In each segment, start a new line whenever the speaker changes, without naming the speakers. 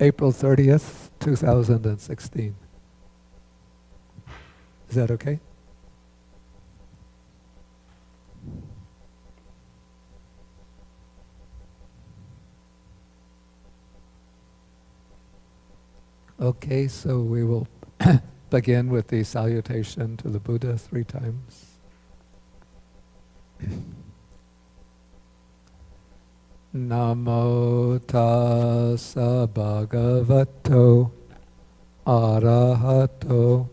April 30th, 2016. Is that okay? Okay, so we will begin with the salutation to the Buddha 3 times. Namo tassa bhagavato arahato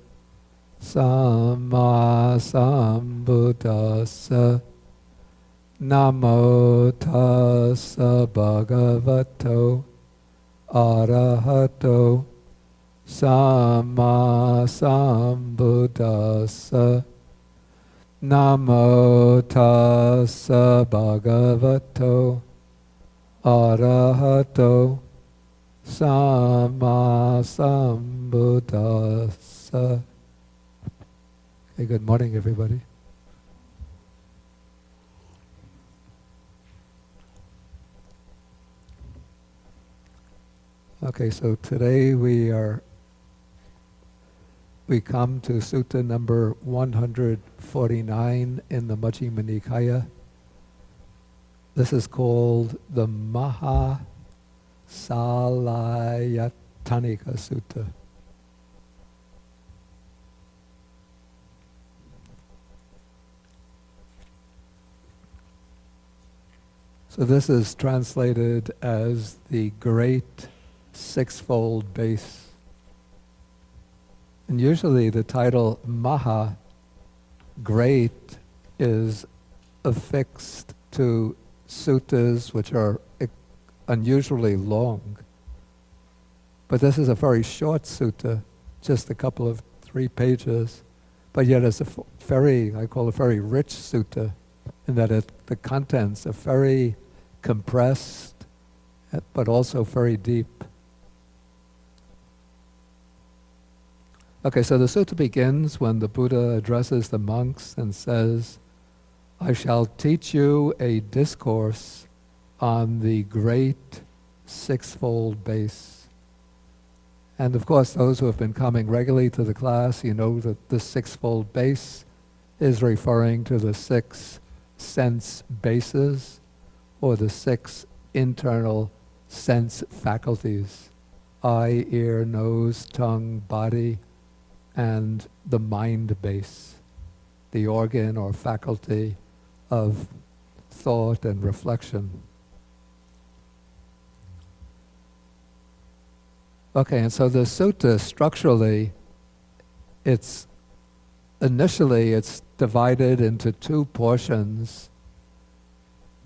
samma sambuddhassa. Namo tassa bhagavato arahato samma sambuddhassa. Namo tassa bhagavato arahato samma sambuddhassa. Okay, good morning, everybody. Okay, so today we come to Sutta number 149 in the Majjhima Nikaya. This is called the Mahāsaḷāyatanika Sutta. So this is translated as the Great Sixfold Base. And usually the title Maha, great, is affixed to suttas which are unusually long. But this is a very short sutta, just a couple of 3 pages, but yet it's I call it a very rich sutta, in that the contents are very compressed, but also very deep. Okay, so the sutta begins when the Buddha addresses the monks and says, I shall teach you a discourse on the great sixfold base. And of course, those who have been coming regularly to the class, you know that the sixfold base is referring to the 6 sense bases, or the 6 internal sense faculties: eye, ear, nose, tongue, body, and the mind base, the organ or faculty of thought and reflection. Okay, and so the sutta structurally, it's divided into 2 portions.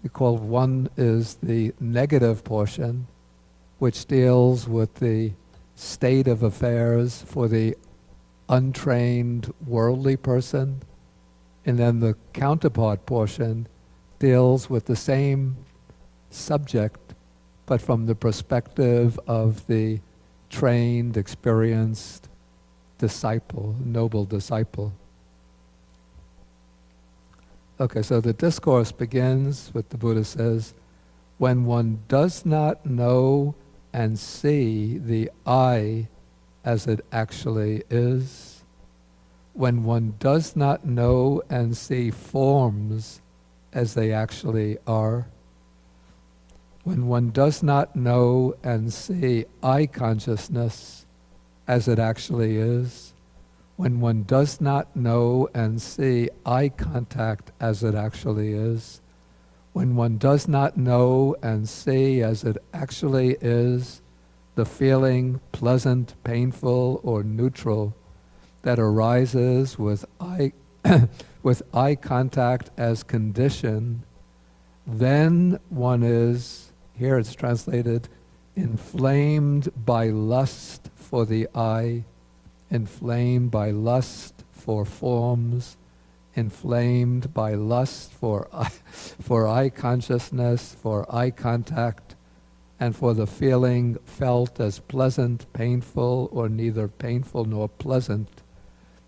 We call one is the negative portion, which deals with the state of affairs for the untrained worldly person, and then the counterpart portion deals with the same subject, but from the perspective of the trained, experienced disciple, noble disciple. Okay, so the discourse begins with the Buddha says, when one does not know and see the I as it actually is, when one does not know and see forms as they actually are, when one does not know and see I consciousness as it actually is, when one does not know and see eye contact as it actually is, when one does not know and see as it actually is the feeling pleasant, painful, or neutral that arises with eye contact as condition, then one is, here it's translated, inflamed by lust for the eye, inflamed by lust for forms, inflamed by lust for eye consciousness, for eye contact, and for the feeling felt as pleasant, painful, or neither painful nor pleasant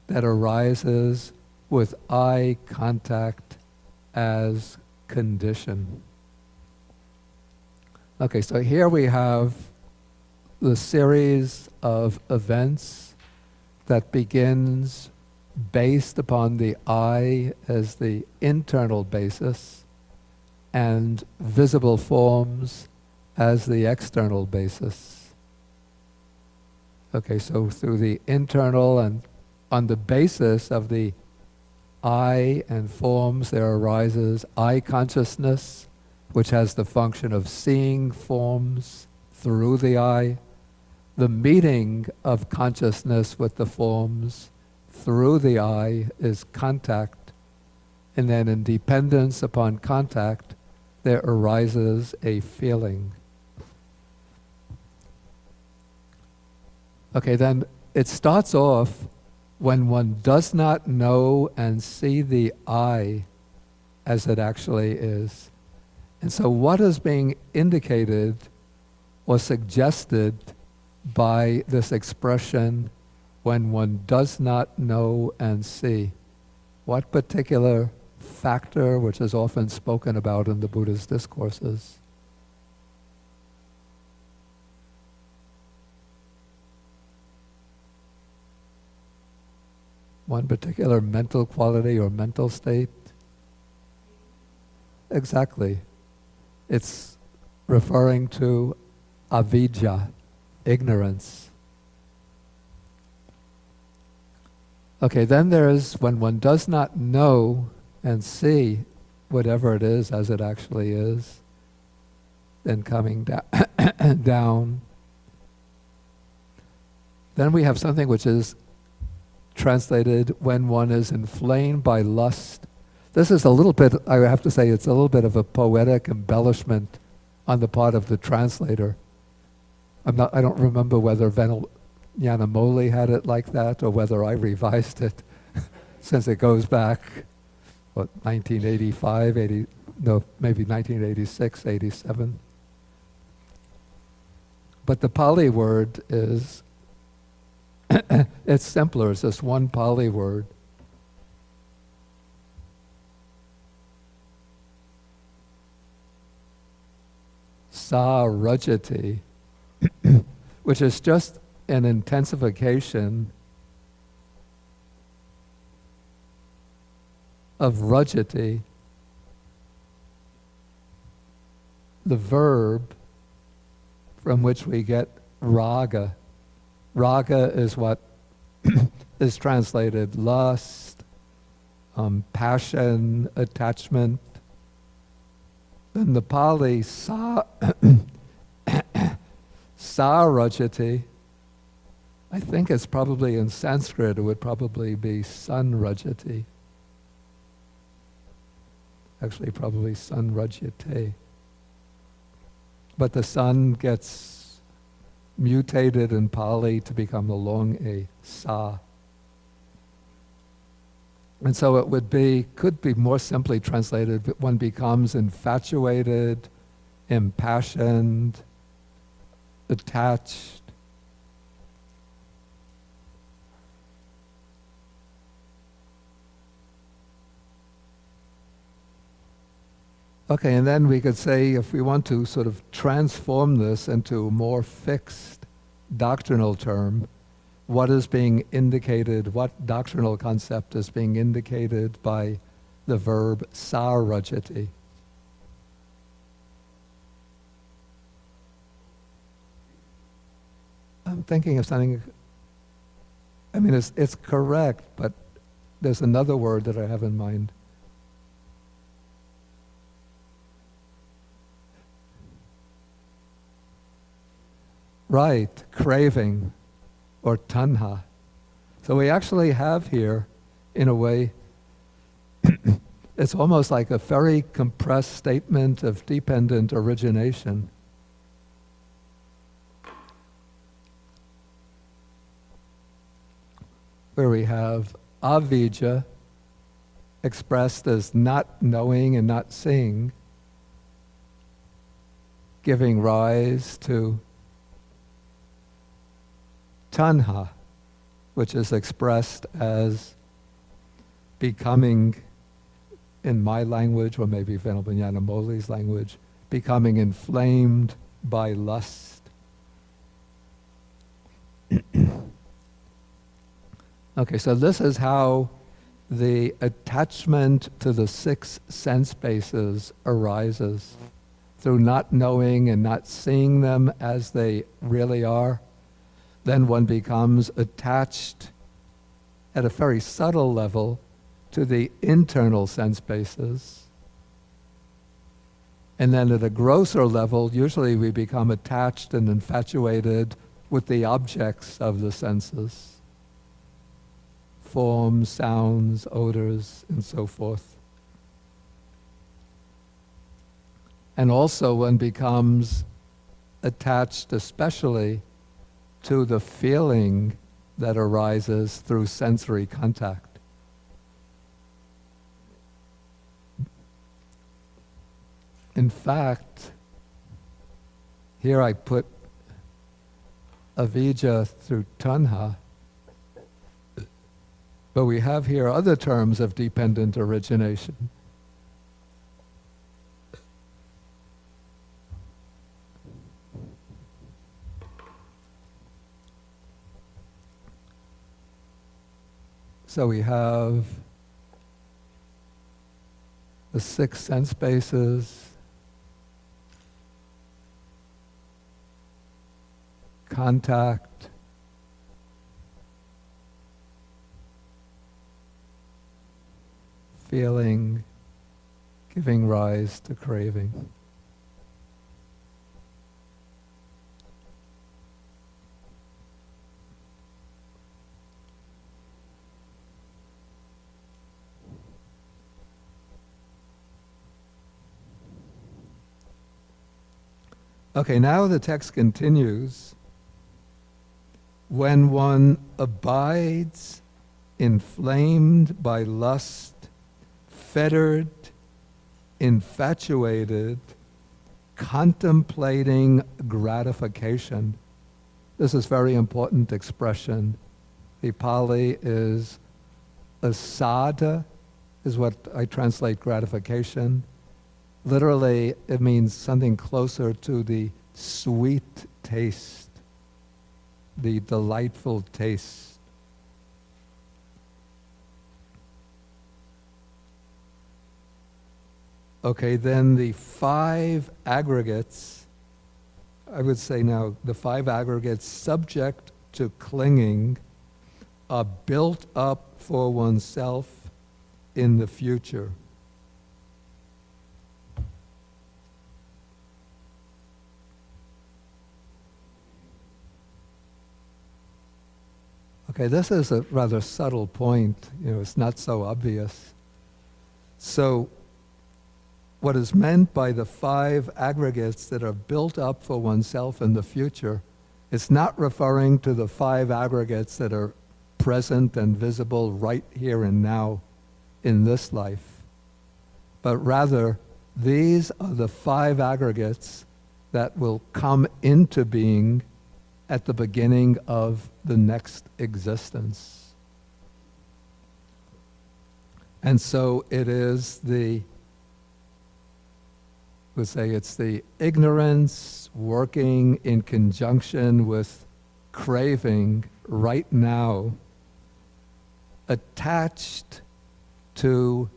that arises with eye contact as condition. Okay, so here we have the series of events that begins based upon the I as the internal basis and visible forms as the external basis. Okay, so through the internal and on the basis of the I and forms, there arises I consciousness, which has the function of seeing forms through the I. The meeting of consciousness with the forms through the I is contact, and then in dependence upon contact, there arises a feeling. Okay, then it starts off when one does not know and see the I as it actually is. And so what is being indicated or suggested by this expression, when one does not know and see? What particular factor, which is often spoken about in the Buddha's discourses? One particular mental quality or mental state? Exactly. It's referring to avidya, ignorance. Okay, then there's when one does not know and see whatever it is as it actually is, then coming down. Then we have something which is translated when one is inflamed by lust. This is a little bit, I have to say, it's a little bit of a poetic embellishment on the part of the translator. I don't remember whether Yanamoli had it like that or whether I revised it since it goes back, 1985, maybe 1986, 87. But the Pali word is, it's simpler, it's just one Pali word. Sa-rajati, which is just an intensification of rajati, the verb from which we get raga. Raga is what is translated lust, passion, attachment. In the Pali, sa-rajati, I think it's probably in Sanskrit, it would probably be sun-rajati. Actually, probably sun-rajate. But the sun gets mutated in Pali to become the long A, sa. And so it could be more simply translated, but one becomes infatuated, impassioned, attached. Okay, and then we could say, if we want to sort of transform this into a more fixed doctrinal term, what is being indicated, what doctrinal concept is being indicated by the verb sa-rajati? I'm thinking of something, I mean, it's correct, but there's another word that I have in mind. Right, craving or tanha. So we actually have here, in a way, it's almost like a very compressed statement of dependent origination. Where we have avidya expressed as not knowing and not seeing, giving rise to tanha, which is expressed as becoming, in my language, or maybe Venerable Yanamoli's language, becoming inflamed by lust. Okay, so this is how the attachment to the six sense bases arises, through not knowing and not seeing them as they really are. Then one becomes attached at a very subtle level to the internal sense bases. And then at a grosser level, usually we become attached and infatuated with the objects of the senses. Forms, sounds, odors, and so forth. And also one becomes attached especially to the feeling that arises through sensory contact. In fact, here I put avijja through tanha, but we have here other terms of dependent origination. So we have the six sense bases, contact, feeling, giving rise to craving. Okay, now the text continues. When one abides inflamed by lust, fettered, infatuated, contemplating gratification. This is very important expression. The Pali is asada, is what I translate gratification. Literally, it means something closer to the sweet taste, the delightful taste. Okay, then the five aggregates, I would say now, the five aggregates subject to clinging are built up for oneself in the future. Okay, this is a rather subtle point. It's not so obvious. So, what is meant by the five aggregates that are built up for oneself in the future, it's not referring to the five aggregates that are present and visible right here and now in this life, but rather these are the five aggregates that will come into being at the beginning of the next existence. And so it is it's the ignorance working in conjunction with craving right now, attached to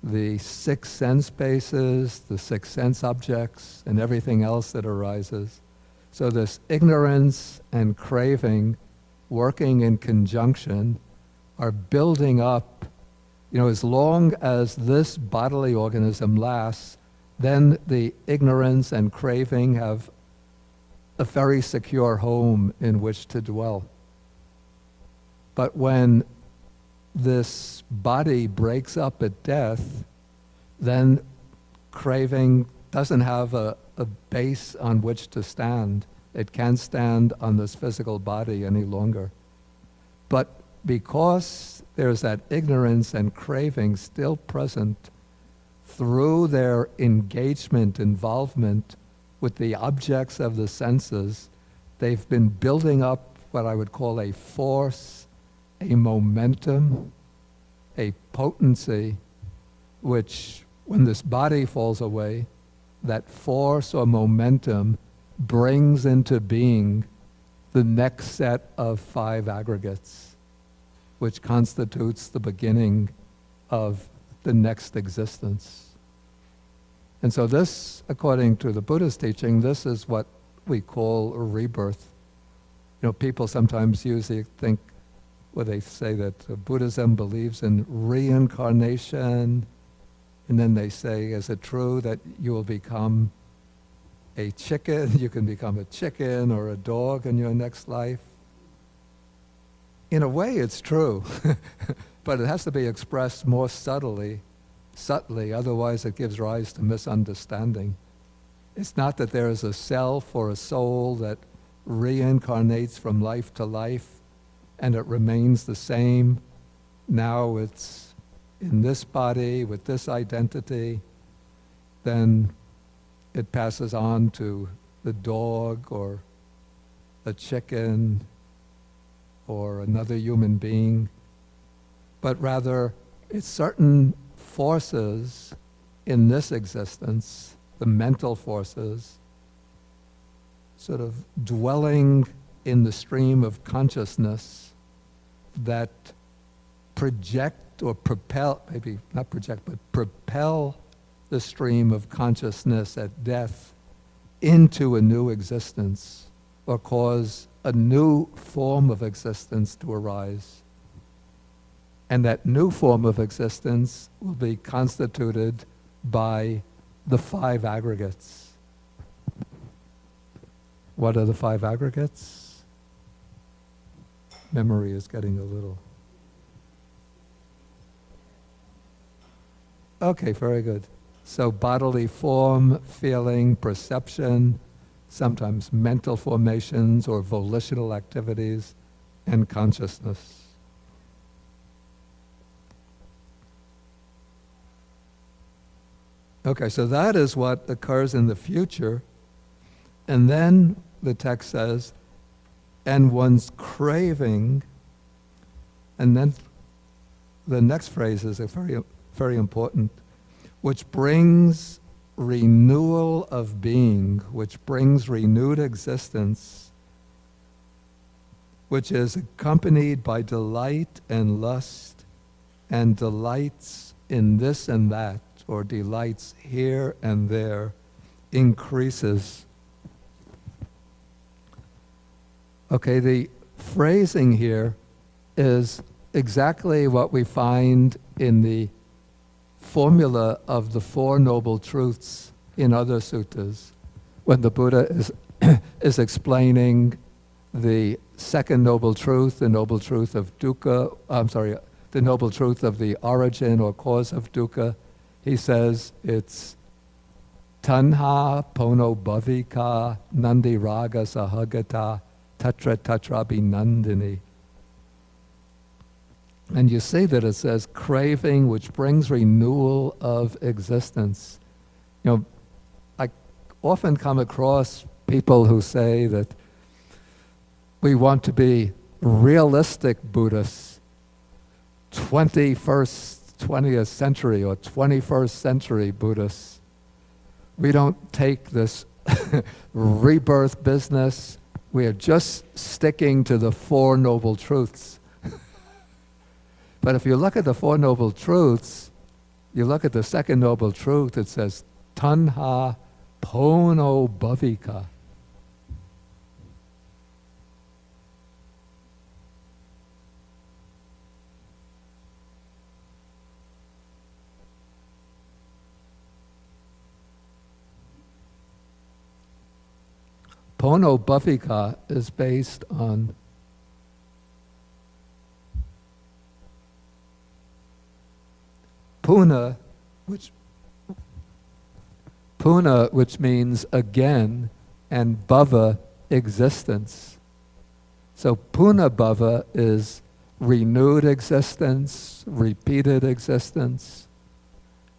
the six sense bases, the six sense objects, and everything else that arises. So this ignorance and craving working in conjunction are building up. As long as this bodily organism lasts, then the ignorance and craving have a very secure home in which to dwell. But when this body breaks up at death, then craving doesn't have a base on which to stand. It can't stand on this physical body any longer. But because there's that ignorance and craving still present through their engagement, involvement with the objects of the senses, they've been building up what I would call a force, a momentum, a potency, which when this body falls away, that force or momentum brings into being the next set of 5 aggregates, which constitutes the beginning of the next existence. And so this, according to the Buddha's teaching, this is what we call a rebirth. You know, people sometimes usually think, well, they say that Buddhism believes in reincarnation, and then they say, is it true that you will become a chicken? You can become a chicken or a dog in your next life. In a way, it's true, but it has to be expressed more subtly, otherwise it gives rise to misunderstanding. It's not that there is a self or a soul that reincarnates from life to life and it remains the same. Now it's in this body with this identity, then it passes on to the dog or a chicken or another human being. But rather, it's certain forces in this existence, the mental forces, sort of dwelling in the stream of consciousness that project or propel, maybe not project, but propel the stream of consciousness at death into a new existence or cause a new form of existence to arise. And that new form of existence will be constituted by the 5 aggregates. What are the 5 aggregates? Memory is getting a little... Okay, very good. So bodily form, feeling, perception, sometimes mental formations or volitional activities, and consciousness. Okay, so that is what occurs in the future. And then the text says, and one's craving, and then the next phrase is very, very important, which brings renewal of being, which brings renewed existence, which is accompanied by delight and lust, and delights in this and that, or delights here and there, increases. Okay, the phrasing here is exactly what we find in the formula of the 4 Noble Truths in other suttas, when the Buddha is explaining the second Noble Truth, the Noble Truth of dukkha, the Noble Truth of the origin or cause of dukkha. He says it's tanha pono bhavika nandi raga sahagata tatra tatrabi nandini. And you see that it says craving, which brings renewal of existence. You know, I often come across people who say that we want to be realistic Buddhists, 20th century or 21st century Buddhists. We don't take this rebirth business. We are just sticking to the 4 Noble Truths. But if you look at the 4 Noble Truths, you look at the second Noble Truth, it says, tanha pono bhavika. Pono bhavika is based on puna, which means again, and bhava, existence. So puna bhava is renewed existence, repeated existence.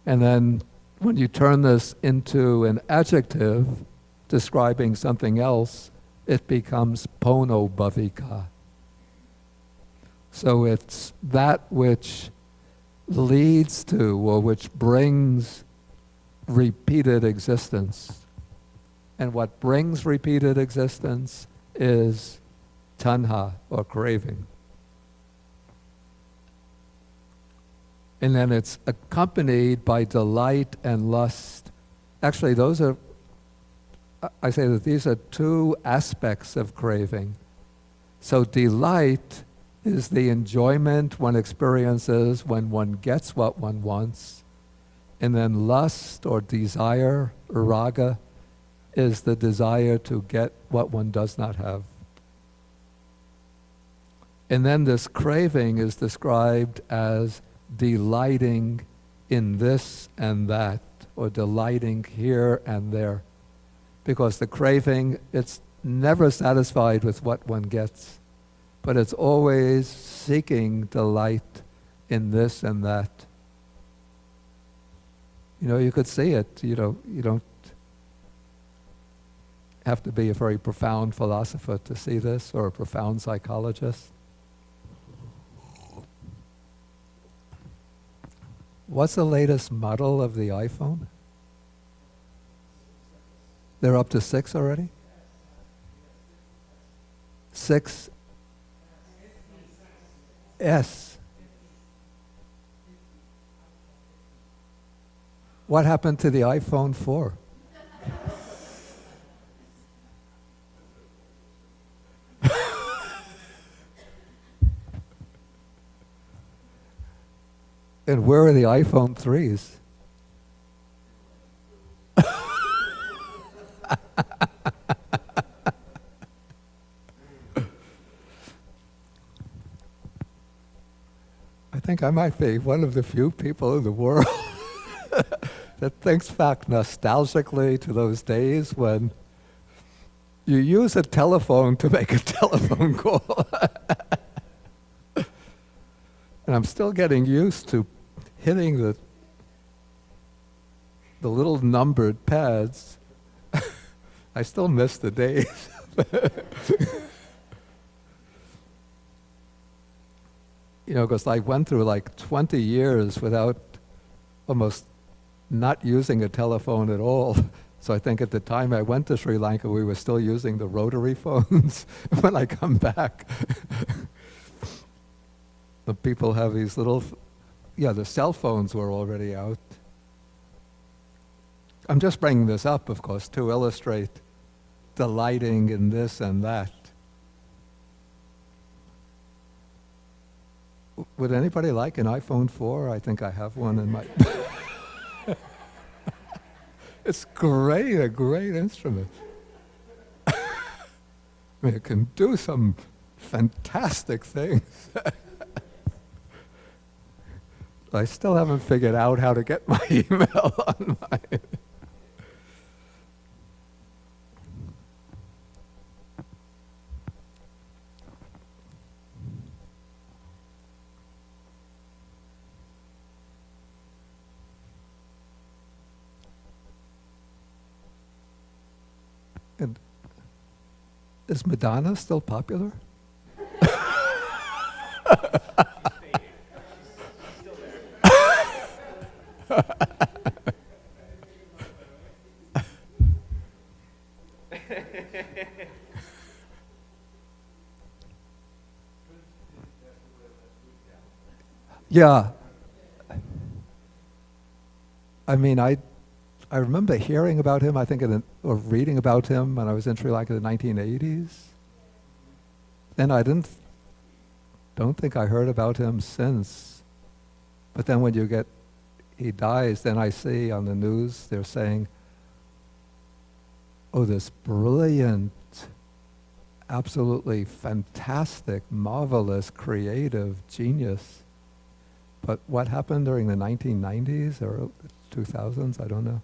And then when you turn this into an adjective describing something else, it becomes pono bhavika. So it's that which leads to, or which brings repeated existence. And what brings repeated existence is tanha, or craving. And then it's accompanied by delight and lust. Actually, I say that these are two aspects of craving. So delight is the enjoyment one experiences when one gets what one wants. And then lust or desire, raga, is the desire to get what one does not have. And then this craving is described as delighting in this and that, or delighting here and there. Because the craving, it's never satisfied with what one gets, but it's always seeking delight in this and that. You could see it. You don't have to be a very profound philosopher to see this, or a profound psychologist. What's the latest model of the iPhone? They're up to 6 already? 6S. What happened to the iPhone 4? And where are the iPhone 3s? I think I might be one of the few people in the world that thinks back nostalgically to those days when you use a telephone to make a telephone call. And I'm still getting used to hitting the little numbered pads. I still miss the days. Because I went through like 20 years without almost not using a telephone at all. So I think at the time I went to Sri Lanka, we were still using the rotary phones. When I come back, the people have these little, the cell phones were already out. I'm just bringing this up, of course, to illustrate delighting in this and that. Would anybody like an iPhone 4? I think I have one in my... It's great, a great instrument. I mean, it can do some fantastic things. I still haven't figured out how to get my email on my... And is Madonna still popular? Yeah. I mean, I remember hearing about him, I think, or reading about him when I was in Sri Lanka in the 1980s. Then I don't think I heard about him since. But then when he dies, then I see on the news they're saying, oh, this brilliant, absolutely fantastic, marvelous, creative genius. But what happened during the 1990s or 2000s? I don't know.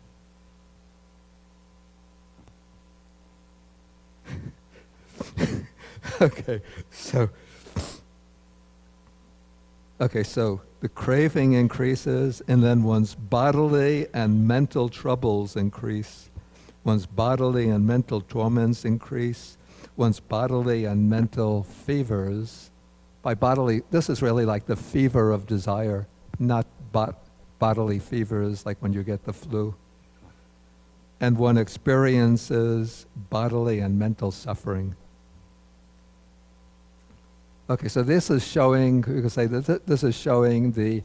So the craving increases, and then one's bodily and mental troubles increase. One's bodily and mental torments increase. One's bodily and mental fevers. By bodily, this is really like the fever of desire, not bodily fevers like when you get the flu. And one experiences bodily and mental suffering. Okay, so this is showing, you could say that this is showing the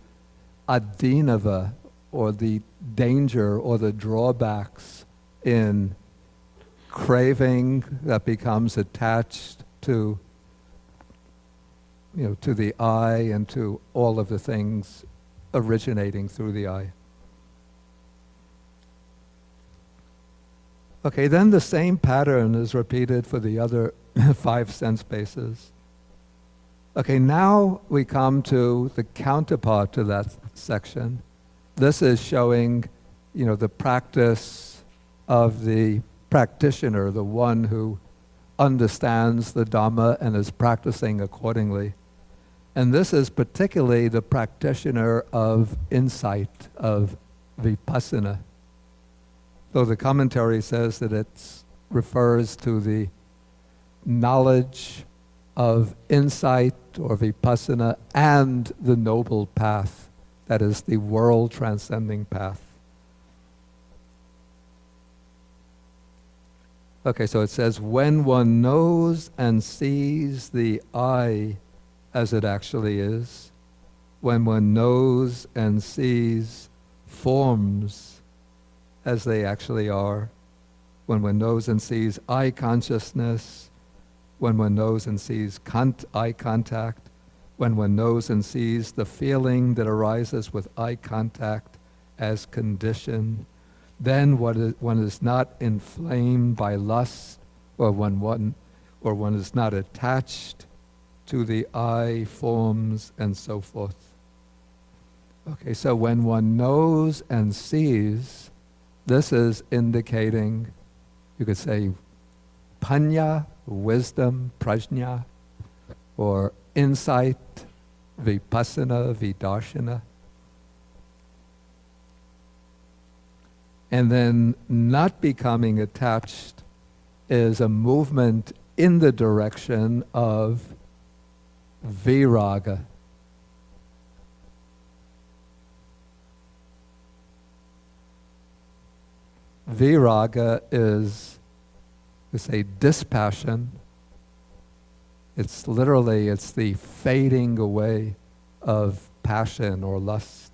adinava, or the danger or the drawbacks in craving that becomes attached to, to the I and to all of the things originating through the I. Okay, then the same pattern is repeated for the other 5 sense bases. Okay, now we come to the counterpart to that section. This is showing, the practice of the practitioner, the one who understands the Dhamma and is practicing accordingly. And this is particularly the practitioner of insight, of vipassana. Though the commentary says that it refers to the knowledge of insight or vipassana and the noble path, that is the world transcending path. Okay, so it says, when one knows and sees the I as it actually is, when one knows and sees forms as they actually are, when one knows and sees eye consciousness, when one knows and sees eye contact, when one knows and sees the feeling that arises with eye contact as condition, then one is not inflamed by lust, or one is not attached to the eye forms and so forth. Okay, so when one knows and sees, this is indicating, you could say, panya, wisdom, prajna, or insight, vipassana, vidarshana. And then not becoming attached is a movement in the direction of viraga. Viraga is, we say, dispassion. It's the fading away of passion or lust.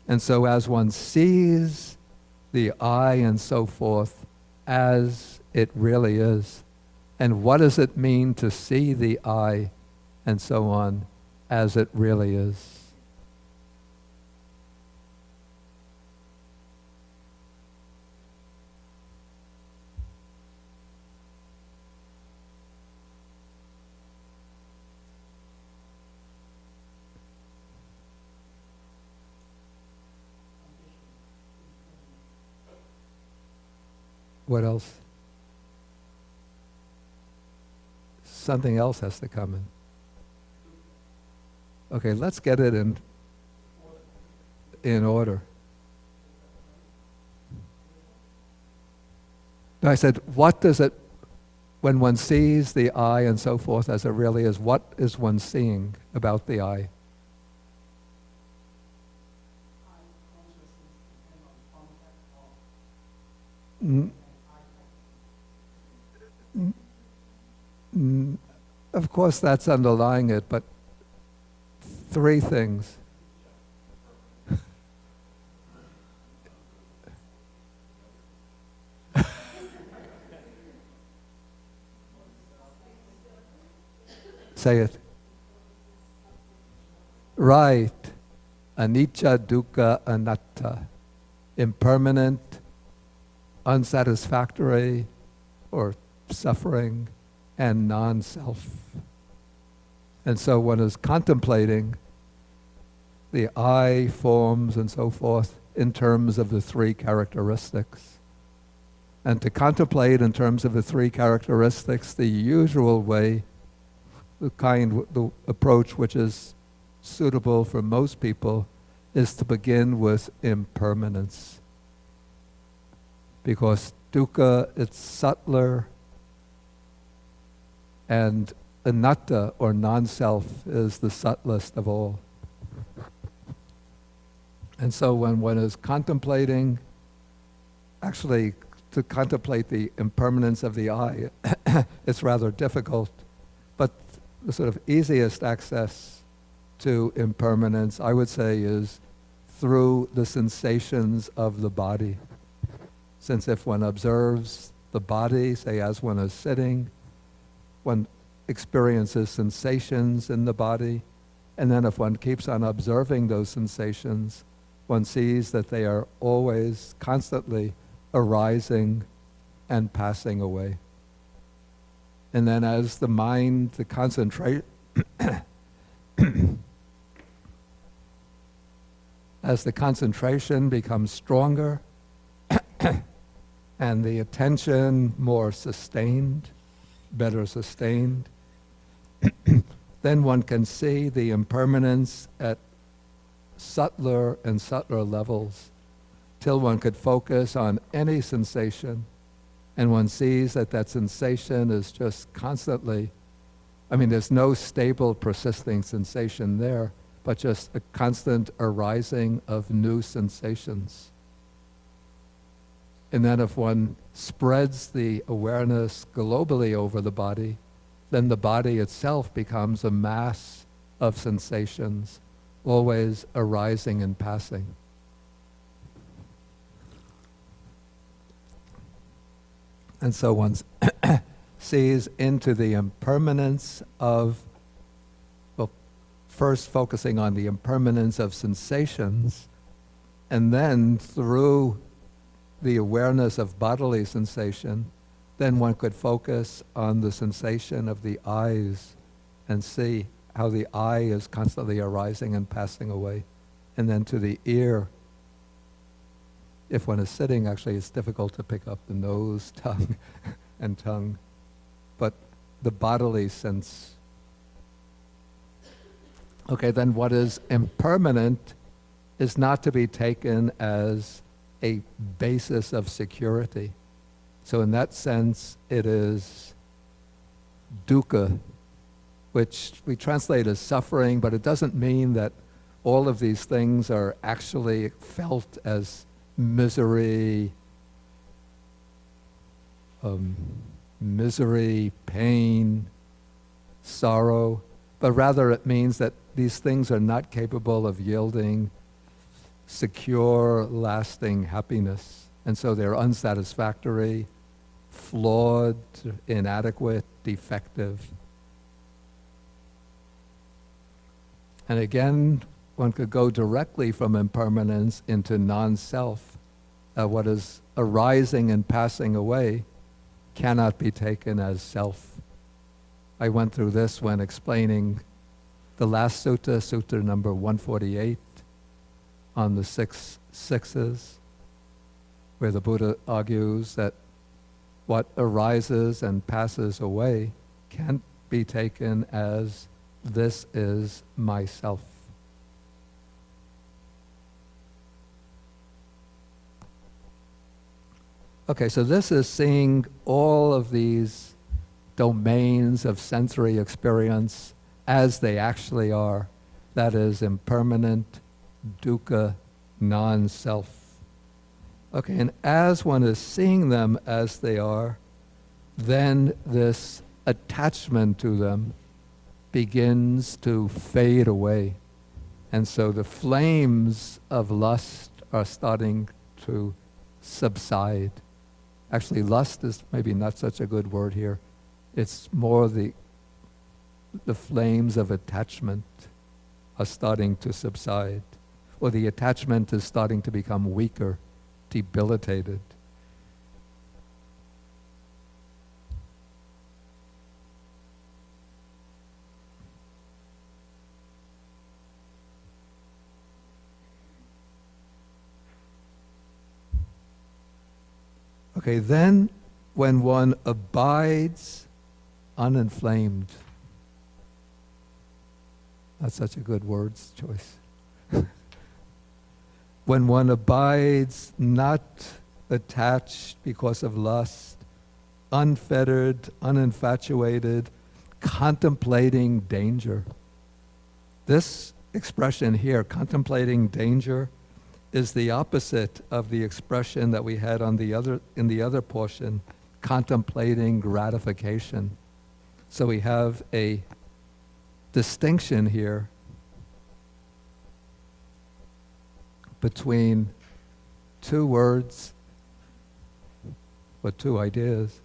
And so as one sees the I and so forth as it really is, and what does it mean to see the I and so on as it really is? What else? Something else has to come in. Okay, let's get it in order. No, I said, what does it, when one sees the I and so forth as it really is, what is one seeing about the I? Of course, that's underlying it, but 3 things. Say it. Right. Anicca, dukkha, anatta. Impermanent, unsatisfactory, or suffering, and non-self. And so one is contemplating the I forms and so forth in terms of the 3 characteristics. And to contemplate in terms of the 3 characteristics, the usual way, the approach which is suitable for most people, is to begin with impermanence. Because dukkha, it's subtler, and anatta, or non-self, is the subtlest of all. And so when one is contemplating, actually to contemplate the impermanence of the I, it's rather difficult. But the sort of easiest access to impermanence, I would say, is through the sensations of the body. Since if one observes the body, say as one is sitting, one experiences sensations in the body, and then if one keeps on observing those sensations, one sees that they are always, constantly arising and passing away. And then as the mind, the concentration, as the concentration becomes stronger and the attention more sustained, better sustained, then one can see the impermanence at subtler and subtler levels till one could focus on any sensation, and one sees that that sensation is just constantly, there's no stable, persisting sensation there, but just a constant arising of new sensations. And then if one spreads the awareness globally over the body, then the body itself becomes a mass of sensations, always arising and passing. And so one sees into the impermanence of, first focusing on the impermanence of sensations, and then through the awareness of bodily sensation, then one could focus on the sensation of the eyes and see how the eye is constantly arising and passing away. And then to the ear. If one is sitting, actually it's difficult to pick up the nose, tongue, and tongue. But the bodily sense. Okay, then what is impermanent is not to be taken as a basis of security. So in that sense, it is dukkha, which we translate as suffering, but it doesn't mean that all of these things are actually felt as misery, pain, sorrow, but rather it means that these things are not capable of yielding secure, lasting happiness. And so they're unsatisfactory, flawed, inadequate, defective. And again, one could go directly from impermanence into non-self. What is arising and passing away cannot be taken as self. I went through this when explaining the last sutta, sutta number 148, on the 6 sixes, where the Buddha argues that what arises and passes away can't be taken as this is myself. Okay, so this is seeing all of these domains of sensory experience as they actually are. That is impermanent, dukkha, non-self. Okay, and as one is seeing them as they are, then this attachment to them begins to fade away. And so the flames of lust are starting to subside. Actually, lust is maybe not such a good word here. It's more the flames of attachment are starting to subside, or the attachment is starting to become weaker, debilitated. Okay, then when one abides uninflamed, that's such a good words choice. When one abides not attached because of lust, unfettered, uninfatuated, contemplating danger. This expression here, contemplating danger, is the opposite of the expression that we had on in the other portion, contemplating gratification. So we have a distinction here between two words or two ideas.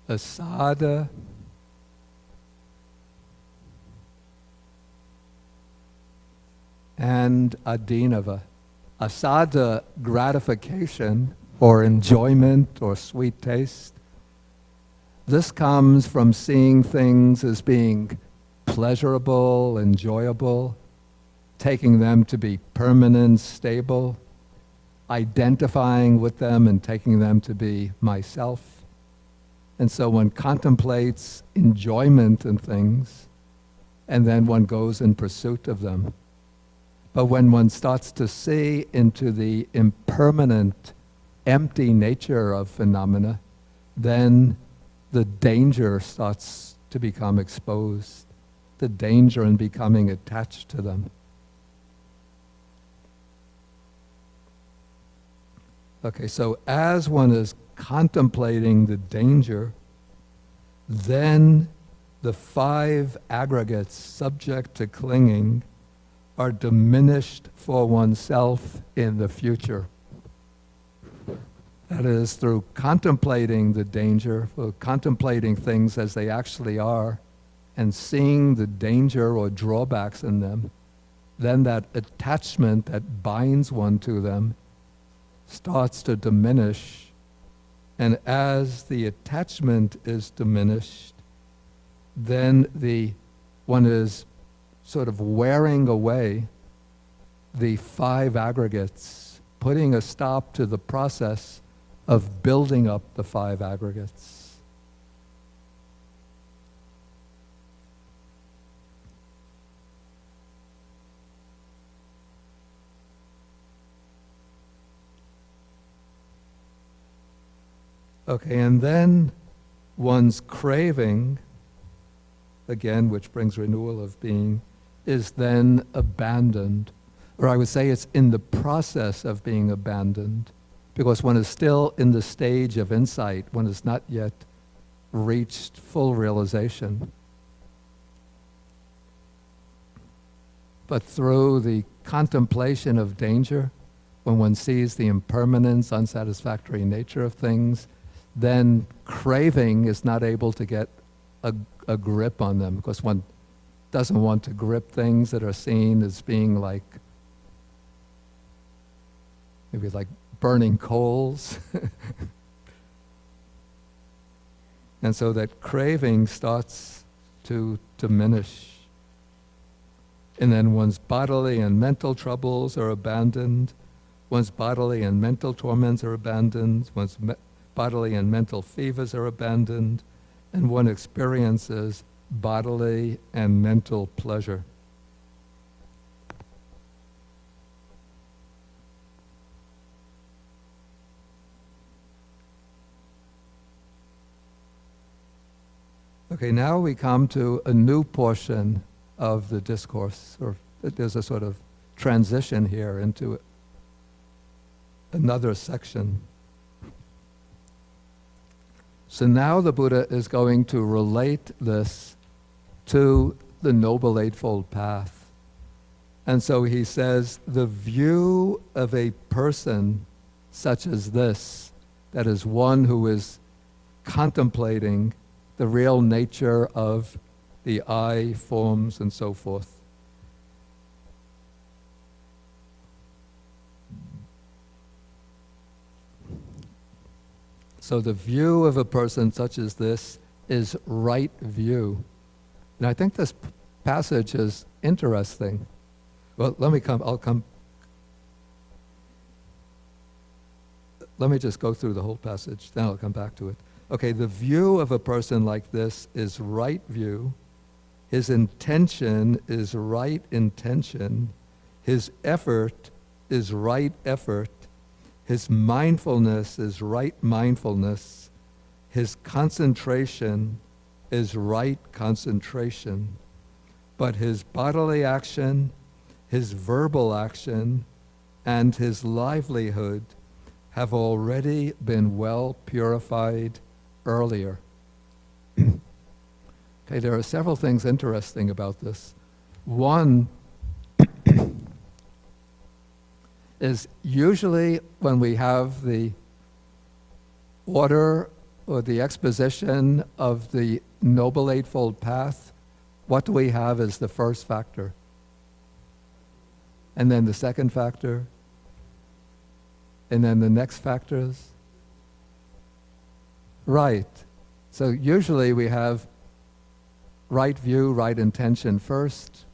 Asada and adinava. Asada, gratification or enjoyment or sweet taste. This comes from seeing things as being pleasurable, enjoyable, taking them to be permanent, stable, identifying with them and taking them to be myself. And so one contemplates enjoyment in things, and then one goes in pursuit of them. But when one starts to see into the impermanent, empty nature of phenomena, then the danger starts to become exposed, the danger in becoming attached to them. Okay, so as one is contemplating the danger, then the five aggregates subject to clinging are diminished for oneself in the future. That is, through contemplating the danger, for contemplating things as they actually are, and seeing the danger or drawbacks in them, then that attachment that binds one to them starts to diminish. And as the attachment is diminished, then one is sort of wearing away the five aggregates, putting a stop to the process of building up the five aggregates. Okay, and then one's craving, again, which brings renewal of being, is then abandoned. Or I would say it's in the process of being abandoned, because one is still in the stage of insight. One has not yet reached full realization. But through the contemplation of danger, when one sees the impermanence, unsatisfactory nature of things, then craving is not able to get a grip on them, because one doesn't want to grip things that are seen as being like, maybe like burning coals. And so that craving starts to diminish. And then one's bodily and mental troubles are abandoned. One's bodily and mental torments are abandoned. One's bodily and mental fevers are abandoned. And one experiences bodily and mental pleasure. Okay, now we come to a new portion of the discourse, or there's a sort of transition here into another section. So now the Buddha is going to relate this to the Noble Eightfold Path. And so he says, the view of a person such as this, that is one who is contemplating the real nature of the I, forms, and so forth. So the view of a person such as this is right view. And I think this passage is interesting. Well, let me just go through the whole passage, then I'll come back to it. Okay, the view of a person like this is right view. His intention is right intention. His effort is right effort. His mindfulness is right mindfulness. His concentration is right concentration. But his bodily action, his verbal action, and his livelihood have already been well purified earlier. Okay, there are several things interesting about this. One is usually when we have the order or the exposition of the Noble Eightfold Path, what do we have as the first factor? And then the second factor? And then the next factors? Right. So usually we have right view, right intention first,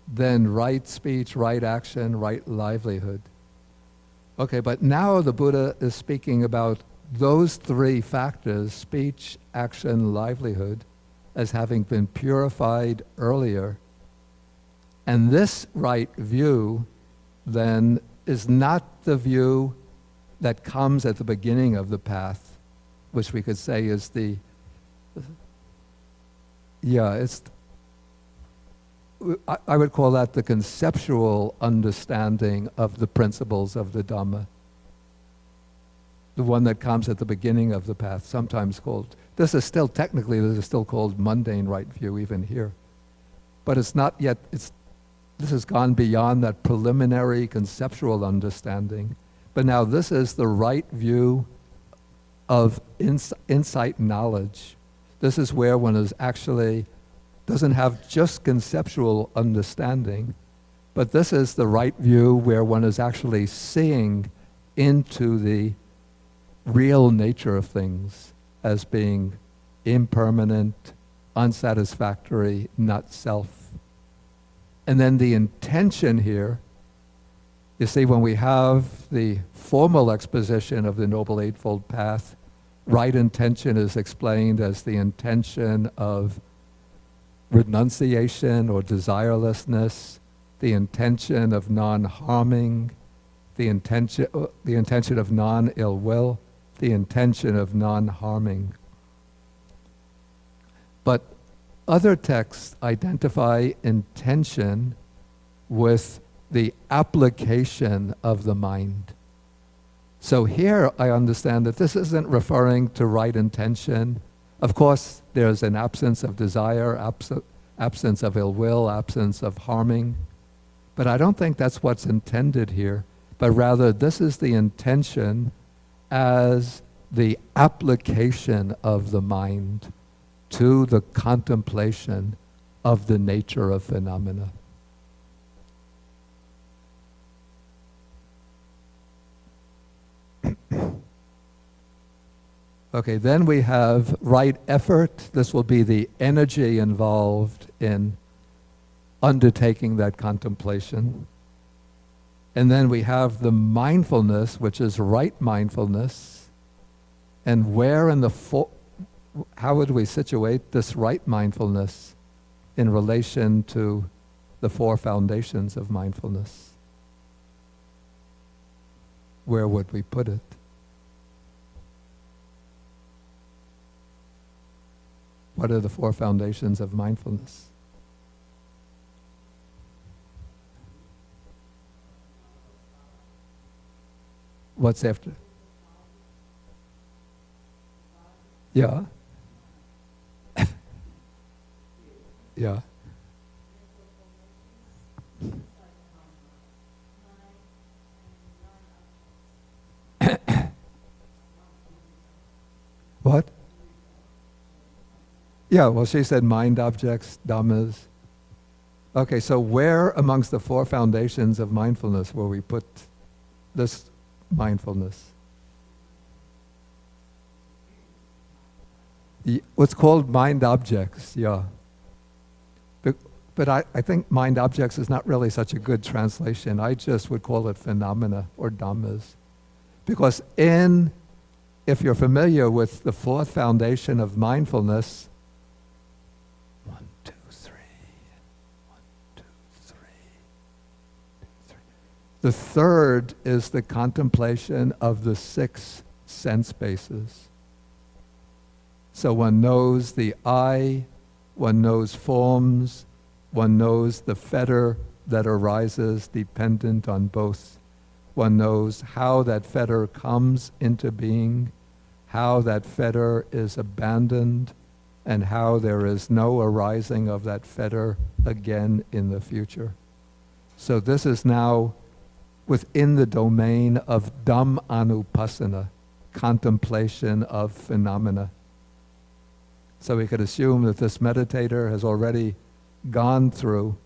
then right speech, right action, right livelihood. Okay, but now the Buddha is speaking about those three factors, speech, action, livelihood, as having been purified earlier. And this right view, then, is not the view that comes at the beginning of the path, which we could say is the, I would call that the conceptual understanding of the principles of the Dhamma. The one that comes at the beginning of the path, sometimes called, this is still called mundane right view even here. But it's not yet, this has gone beyond that preliminary conceptual understanding. But now this is the right view of insight knowledge. This is where one is actually, doesn't have just conceptual understanding, but this is the right view where one is actually seeing into the real nature of things as being impermanent, unsatisfactory, not self. And then the intention here, you see, when we have the formal exposition of the Noble Eightfold Path, right intention is explained as the intention of renunciation or desirelessness, the intention of non-harming, the intention of non-ill will, the intention of non-harming. But other texts identify intention with the application of the mind. So here I understand that this isn't referring to right intention. Of course, there's an absence of desire, absence of ill will, absence of harming. But I don't think that's what's intended here, but rather this is the intention as the application of the mind to the contemplation of the nature of phenomena. Okay, then we have right effort. This will be the energy involved in undertaking that contemplation. And then we have the mindfulness, which is right mindfulness. And where in how would we situate this right mindfulness in relation to the four foundations of mindfulness? Where would we put it? What are the four foundations of mindfulness? What's after? Yeah. Yeah. What? Yeah, well, she said mind objects, dhammas. Okay, so where amongst the four foundations of mindfulness will we put this mindfulness? What's called mind objects, yeah. But I think mind objects is not really such a good translation. I just would call it phenomena or dhammas. Because if you're familiar with the fourth foundation of mindfulness, 1, 2, 3, 1, 2, 3, 2, 3. The third is the contemplation of the 6 sense bases. So one knows the I, one knows forms, one knows the fetter that arises dependent on both One knows how that fetter comes into being, how that fetter is abandoned, and how there is no arising of that fetter again in the future. So this is now within the domain of Dhamm Anupassana, contemplation of phenomena. So we could assume that this meditator has already gone through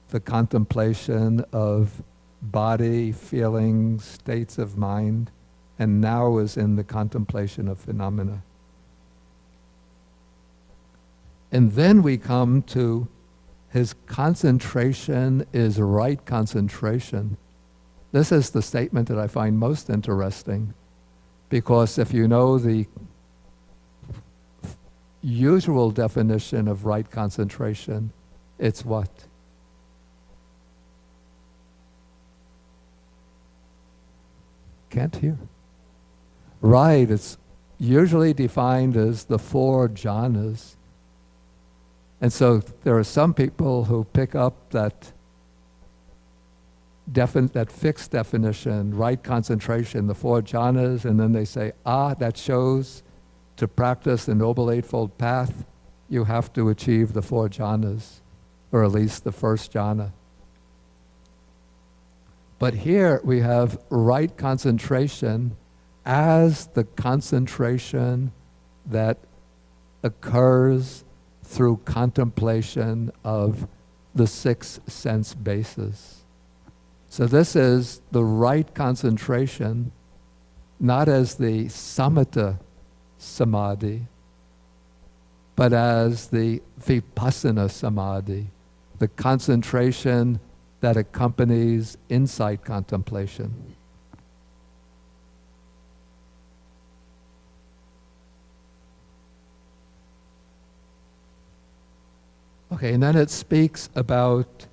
the contemplation of body, feelings, states of mind, and now is in the contemplation of phenomena. And then we come to his concentration is right concentration. This is the statement that I find most interesting, because if you know the usual definition of right concentration, it's what? Can't hear. Right, it's usually defined as the 4 jhanas. And so there are some people who pick up that fixed definition, right concentration, the 4 jhanas, and then they say, that shows to practice the Noble Eightfold Path, you have to achieve the 4 jhanas, or at least the first jhana. But here we have right concentration as the concentration that occurs through contemplation of the 6 sense bases. So this is the right concentration, not as the samatha samadhi, but as the vipassana samadhi, the concentration that accompanies insight contemplation. Okay, and then it speaks about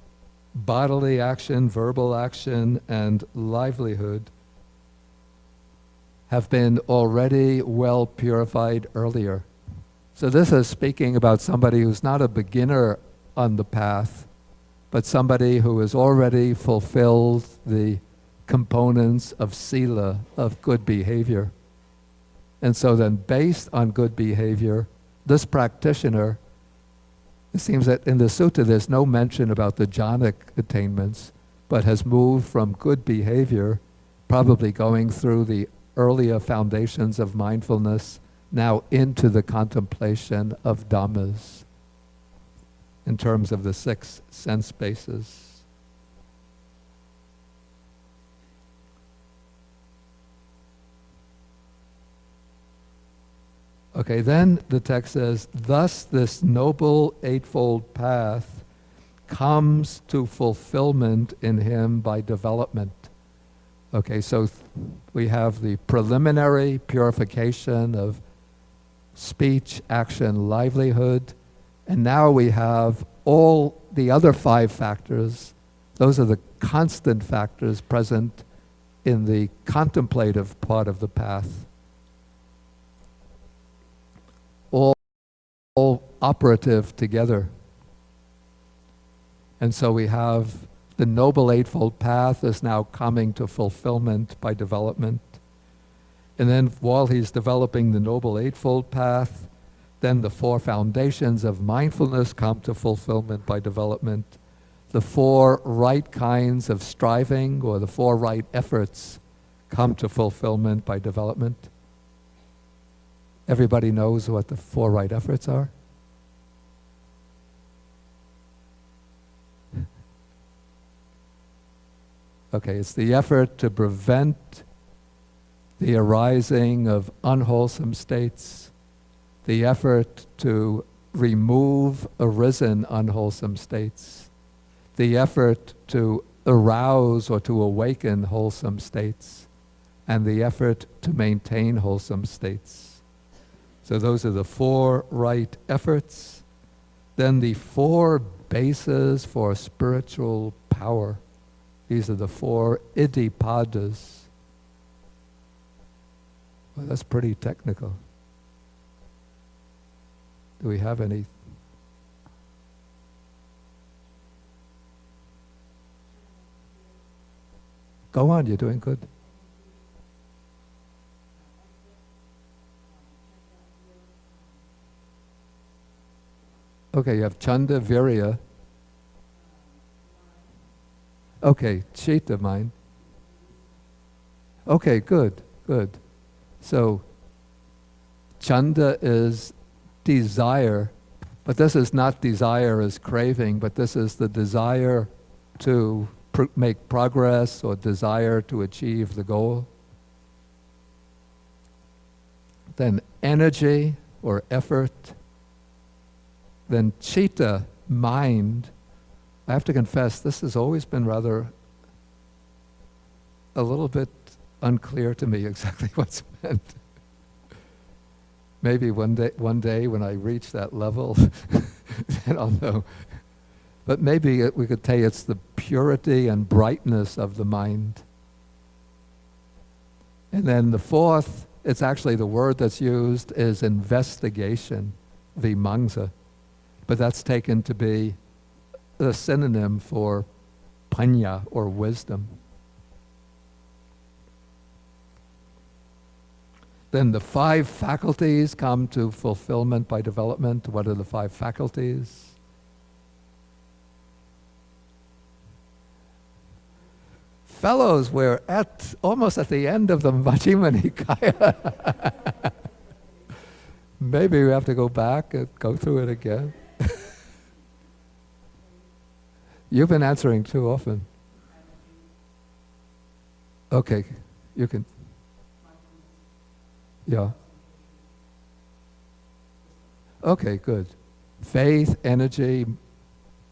bodily action, verbal action, and livelihood have been already well purified earlier. So this is speaking about somebody who's not a beginner on the path, but somebody who has already fulfilled the components of sila, of good behavior. And so then based on good behavior, this practitioner, it seems that in the sutta there's no mention about the jhanic attainments, but has moved from good behavior, probably going through the earlier foundations of mindfulness, now into the contemplation of dhammas in terms of the 6 sense bases. Okay, then the text says, thus this Noble Eightfold Path comes to fulfillment in him by development. Okay, so we have the preliminary purification of speech, action, livelihood, and now we have all the other 5 factors. Those are the constant factors present in the contemplative part of the path. All operative together. And so we have the Noble Eightfold Path is now coming to fulfillment by development. And then while he's developing the Noble Eightfold Path, then the 4 foundations of mindfulness come to fulfillment by development. The 4 right kinds of striving, or the 4 right efforts, come to fulfillment by development. Everybody knows what the 4 right efforts are? Okay, it's the effort to prevent the arising of unwholesome states, the effort to remove arisen unwholesome states, the effort to arouse or to awaken wholesome states, and the effort to maintain wholesome states. So those are the 4 right efforts. Then the 4 bases for spiritual power. These are the 4 iddhipadas. Well, that's pretty technical. Do we have any? Go on, you're doing good. Okay, you have Chanda, Virya. Okay, Chitta, mind. Okay, good, good. So, Chanda is desire, but this is not desire as craving, but this is the desire to make progress or desire to achieve the goal. Then energy or effort. Then Chitta, mind. I have to confess, this has always been rather a little bit unclear to me exactly what's meant. Maybe one day when I reach that level, then I'll know. But maybe we could say it's the purity and brightness of the mind. And then the fourth, it's actually the word that's used is investigation, vimangsa. But that's taken to be a synonym for panya or wisdom. Then the 5 faculties come to fulfillment by development. What are the 5 faculties? Fellows, we're almost at the end of the Majjhima Nikaya. Maybe we have to go back and go through it again. You've been answering too often. Okay, you can. Yeah. Okay, good. Faith, energy,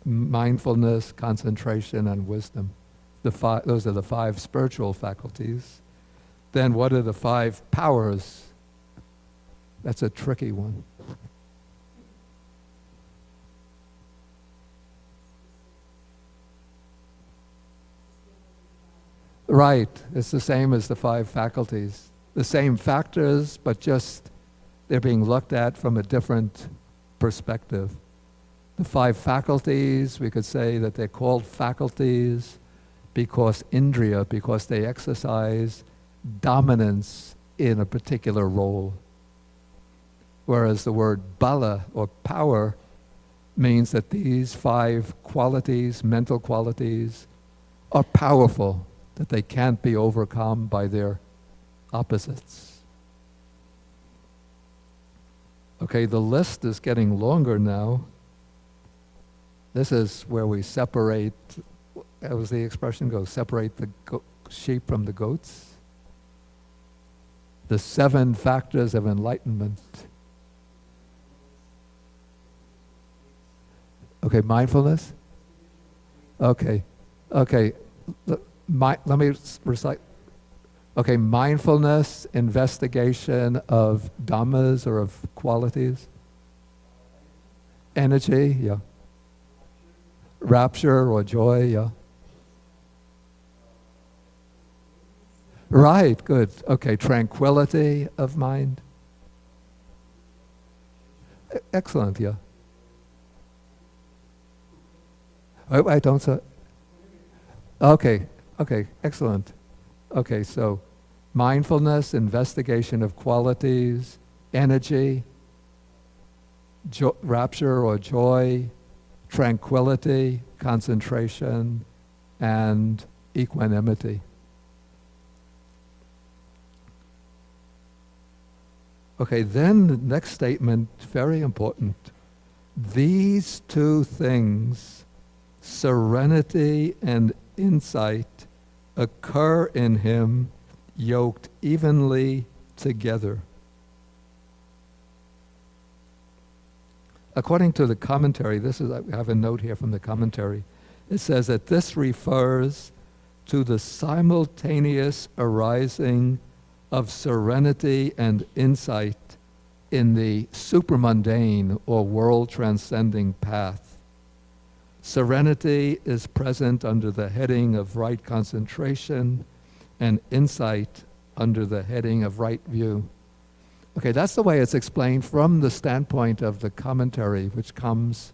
mindfulness, concentration, and wisdom. Those are the 5 spiritual faculties. Then what are the 5 powers? That's a tricky one. Right, it's the same as the 5 faculties. The same factors, but just they're being looked at from a different perspective. The 5 faculties, we could say that they're called faculties because they exercise dominance in a particular role. Whereas the word bala, or power, means that these 5 qualities, mental qualities, are powerful, that they can't be overcome by their opposites. Okay, the list is getting longer now. This is where we separate, as the expression goes, separate the sheep from the goats. The 7 factors of enlightenment. Okay, mindfulness? Okay. Let me recite. Okay, mindfulness, investigation of dhammas or of qualities. Energy, yeah. Rapture or joy, yeah. Right, good. Okay, tranquility of mind. Excellent, yeah. I don't say. Okay, excellent. Okay, so mindfulness, investigation of qualities, energy, rapture or joy, tranquility, concentration, and equanimity. Okay, then the next statement, very important. These 2 things, serenity and insight, occur in him yoked evenly together. According to the commentary, I have a note here from the commentary. It says that this refers to the simultaneous arising of serenity and insight in the supramundane or world-transcending path. Serenity is present under the heading of right concentration, and insight under the heading of right view. Okay, that's the way it's explained from the standpoint of the commentary, which comes,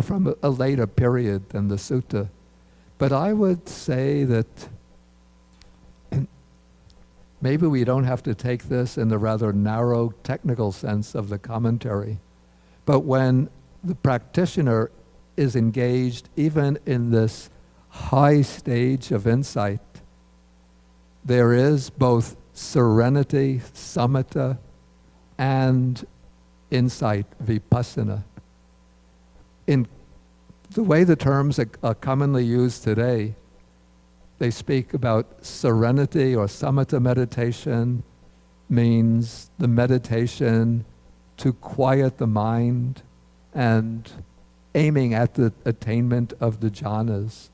from a later period than the sutta. But I would say that maybe we don't have to take this in the rather narrow technical sense of the commentary. But when the practitioner is engaged even in this high stage of insight, there is both serenity, samatha, and insight, vipassana. In the way the terms are commonly used today, they speak about serenity or samatha meditation means the meditation to quiet the mind and aiming at the attainment of the jhanas.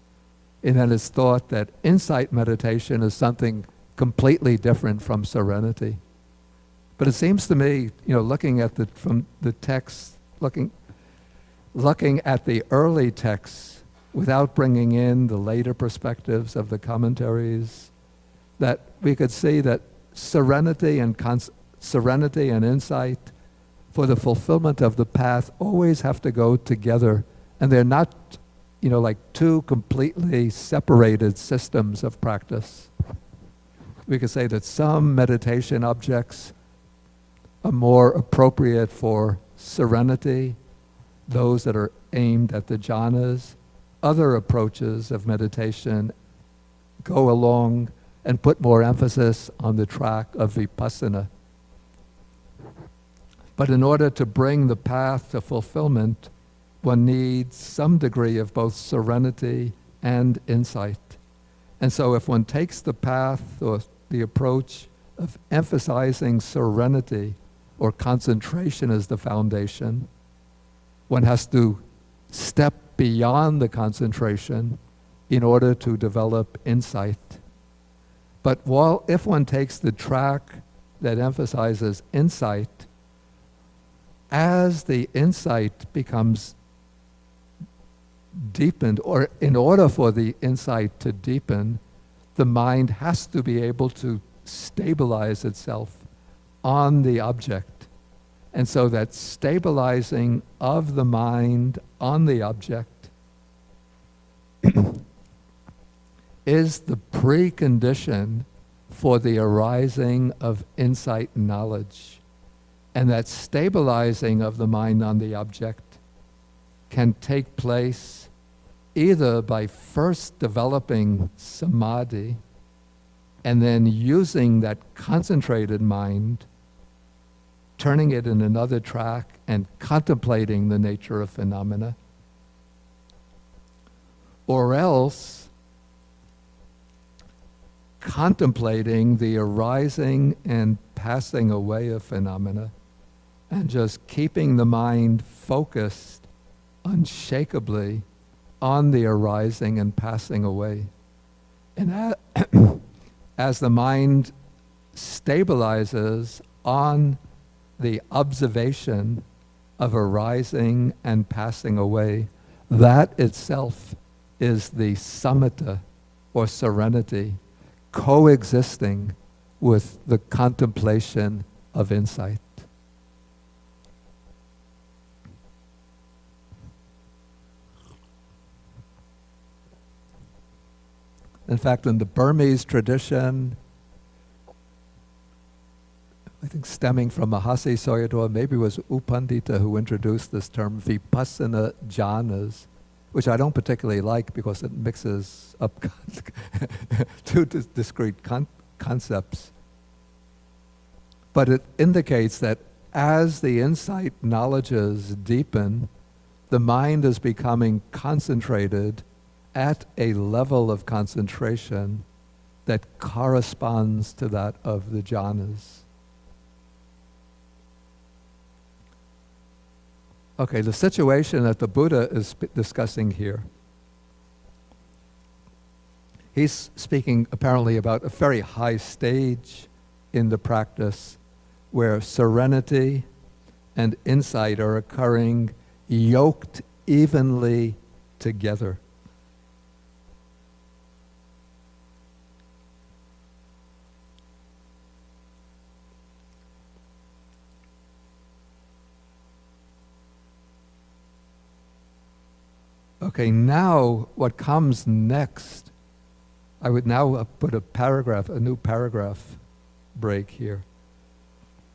And then it's thought that insight meditation is something completely different from serenity. But it seems to me, looking at from the text, looking at the early texts without bringing in the later perspectives of the commentaries, that we could see that serenity and insight for the fulfillment of the path always have to go together, and they're not, like two completely separated systems of practice. We could say that some meditation objects are more appropriate for serenity, those that are aimed at the jhanas. Other approaches of meditation go along and put more emphasis on the track of vipassana. But in order to bring the path to fulfillment, one needs some degree of both serenity and insight. And so if one takes the path or the approach of emphasizing serenity or concentration as the foundation, one has to step beyond the concentration in order to develop insight. But if one takes the track that emphasizes insight, as the insight becomes deepened, or in order for the insight to deepen, the mind has to be able to stabilize itself on the object. And so that stabilizing of the mind on the object is the precondition for the arising of insight knowledge. And that stabilizing of the mind on the object can take place either by first developing samadhi and then using that concentrated mind, turning it in another track and contemplating the nature of phenomena, or else contemplating the arising and passing away of phenomena and just keeping the mind focused unshakably on the arising and passing away. And as the mind stabilizes on the observation of arising and passing away, that itself is the samatha or serenity coexisting with the contemplation of insight. In fact, in the Burmese tradition, I think stemming from Mahāsaḷāyatanika, maybe it was U Pandita who introduced this term vipassana jhanas, which I don't particularly like because it mixes up two discrete concepts. But it indicates that as the insight knowledges deepen, the mind is becoming concentrated at a level of concentration that corresponds to that of the jhanas. Okay, the situation that the Buddha is discussing here, he's speaking apparently about a very high stage in the practice where serenity and insight are occurring yoked evenly together. Okay, now what comes next, I would now put a new paragraph break here.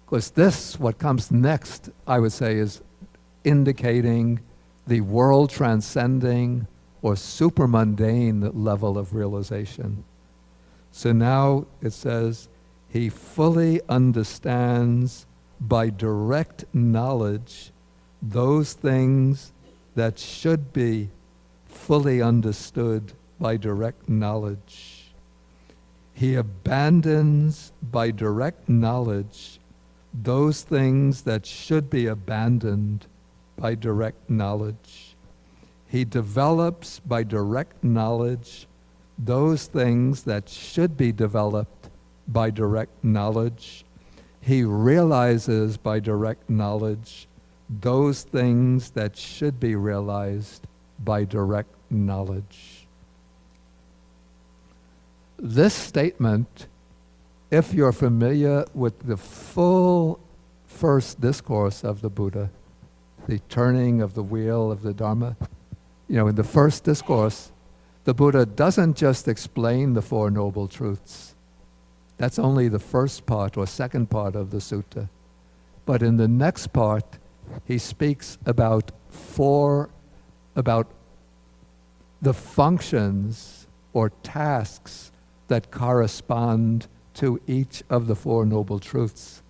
Because this, what comes next, I would say, is indicating the world transcending or supermundane level of realization. So now it says, he fully understands by direct knowledge those things that should be fully understood by direct knowledge. He abandons by direct knowledge those things that should be abandoned by direct knowledge. He develops by direct knowledge those things that should be developed by direct knowledge. He realizes by direct knowledge those things that should be realized by direct knowledge. This statement, if you're familiar with the full first discourse of the Buddha, the turning of the wheel of the Dharma, in the first discourse, the Buddha doesn't just explain the Four Noble Truths. That's only the first part or second part of the sutta. But in the next part, he speaks about the functions or tasks that correspond to each of the Four Noble Truths.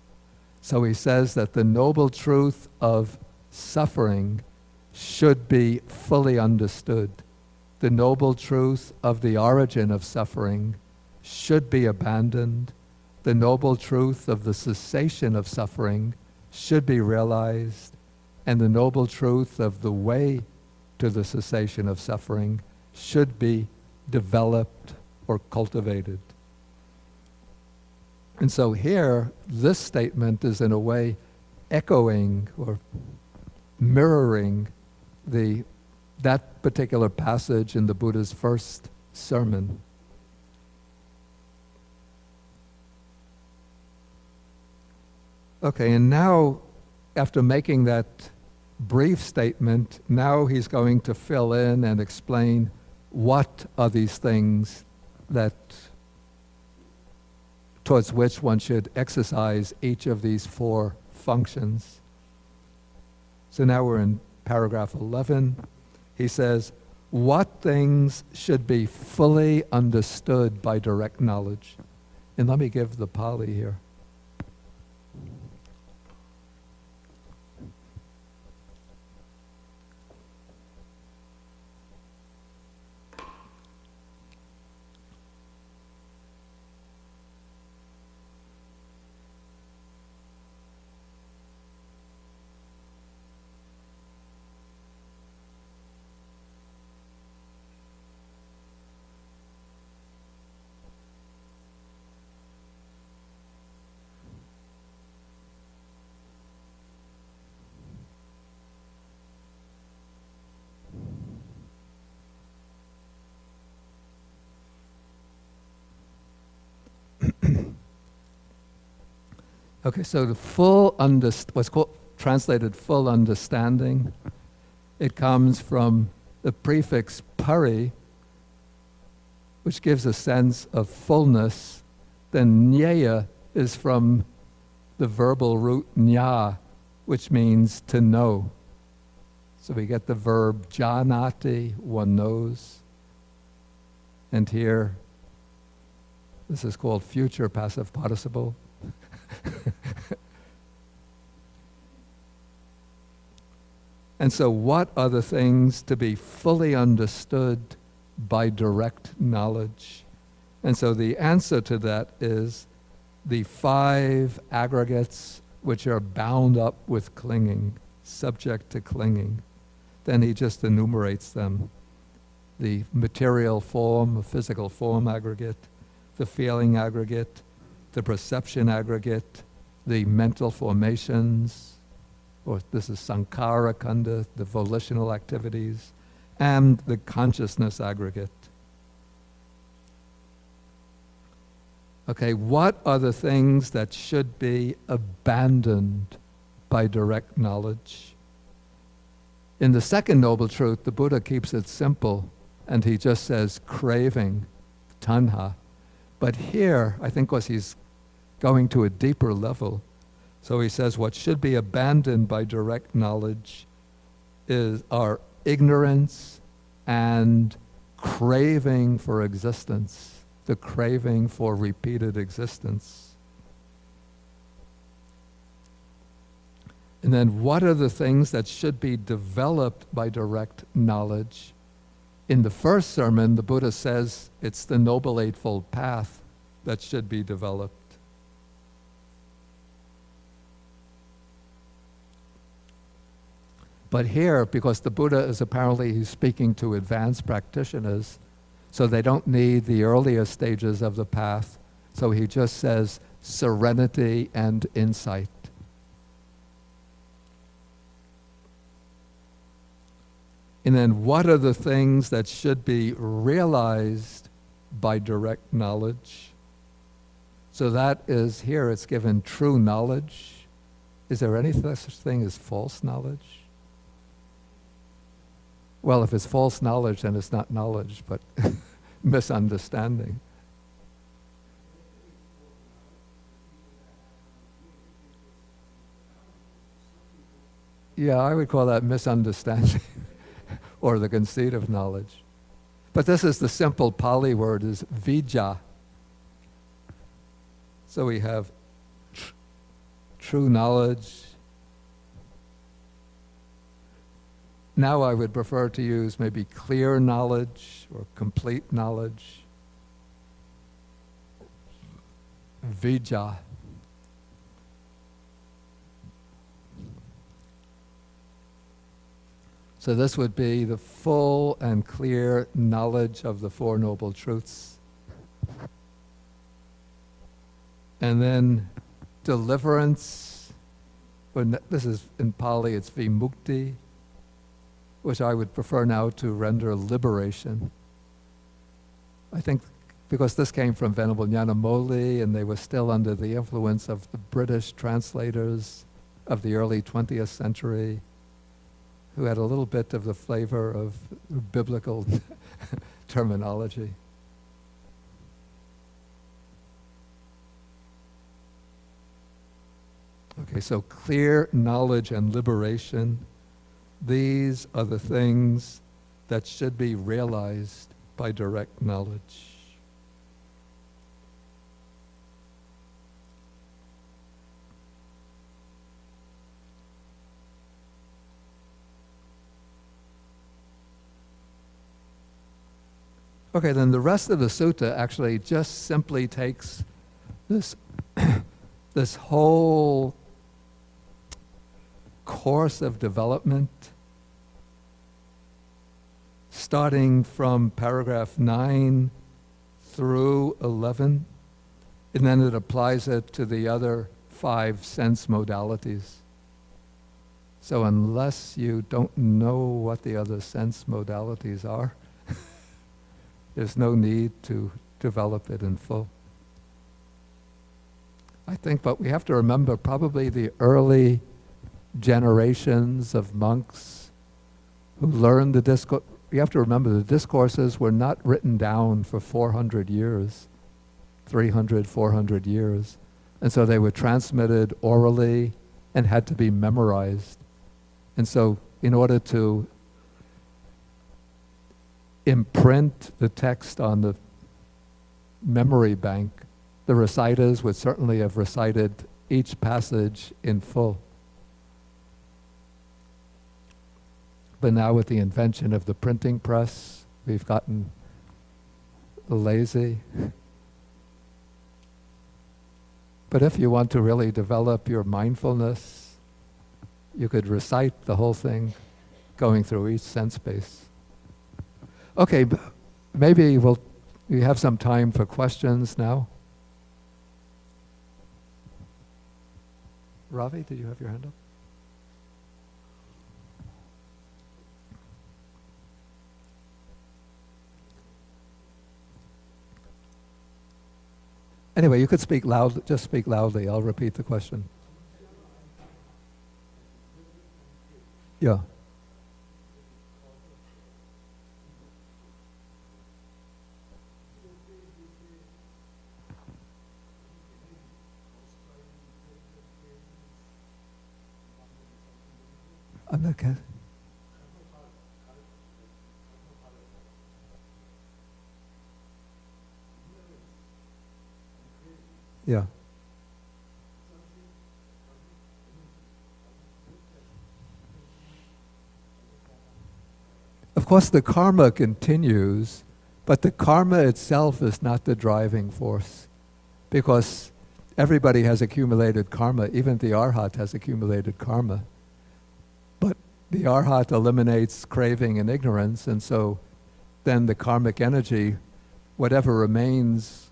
So he says that the noble truth of suffering should be fully understood. The noble truth of the origin of suffering should be abandoned. The noble truth of the cessation of suffering should be realized. And the noble truth of the way to the cessation of suffering should be developed or cultivated. And so here, this statement is in a way echoing or mirroring that particular passage in the Buddha's first sermon. Okay, and now, after making that brief statement, now he's going to fill in and explain what are these things that towards which one should exercise each of these four functions. So now we're in paragraph 11. He says, what things should be fully understood by direct knowledge? And let me give the Pali here. Okay, so the what's translated full understanding, it comes from the prefix pari, which gives a sense of fullness. Then nyaya is from the verbal root nya, which means to know. So we get the verb janati, one knows. And here, this is called future passive participle. And so what are the things to be fully understood by direct knowledge? And so the answer to that is the 5 aggregates which are bound up with clinging, subject to clinging. Then he just enumerates them. The material form, a physical form aggregate, the feeling aggregate, the perception aggregate, the mental formations, or this is sankhara khandha, the volitional activities, and the consciousness aggregate. Okay, what are the things that should be abandoned by direct knowledge? In the second noble truth, the Buddha keeps it simple, and he just says craving, tanha. But here, I think because he's going to a deeper level. So he says what should be abandoned by direct knowledge are ignorance and craving for existence, the craving for repeated existence. And then what are the things that should be developed by direct knowledge? In the first sermon, the Buddha says it's the Noble Eightfold Path that should be developed. But here, because the Buddha is apparently speaking to advanced practitioners, so they don't need the earlier stages of the path, so he just says serenity and insight. And then what are the things that should be realized by direct knowledge? So that is, here it's given true knowledge. Is there any such thing as false knowledge? Well, if it's false knowledge, then it's not knowledge, but misunderstanding. Yeah, I would call that misunderstanding or the conceit of knowledge. But this is the simple Pali word is vijja. So we have true knowledge. Now I would prefer to use maybe clear knowledge or complete knowledge. Vijja. So this would be the full and clear knowledge of the Four Noble Truths. And then deliverance, this is in Pali, it's vimukti, which I would prefer now to render liberation. I think because this came from Venerable Nyanamoli and they were still under the influence of the British translators of the early 20th century, who had a little bit of the flavor of biblical terminology. Okay, so clear knowledge and liberation, these are the things that should be realized by direct knowledge. Okay, then the rest of the sutta actually just simply takes this, this whole course of development, starting from paragraph 9 through 11, and then it applies it to the other 5 sense modalities. So unless you don't know what the other sense modalities are, there's no need to develop it in full. I think, but we have to remember probably the early generations of monks who learned the discourse. You have to remember the discourses were not written down for 400 years, 300, 400 years. And so they were transmitted orally and had to be memorized. And so in order to imprint the text on the memory bank, the reciters would certainly have recited each passage in full. But now with the invention of the printing press, we've gotten lazy. But if you want to really develop your mindfulness, you could recite the whole thing, going through each sense space. Okay, maybe we have some time for questions now. Ravi, did you have your hand up? Anyway, you could speak loud. Just speak loudly. I'll repeat the question. Yeah. I'm not ca- Yeah. Of course, the karma continues, but the karma itself is not the driving force, because everybody has accumulated karma. Even the arhat has accumulated karma. But the arhat eliminates craving and ignorance, and so then the karmic energy, whatever remains,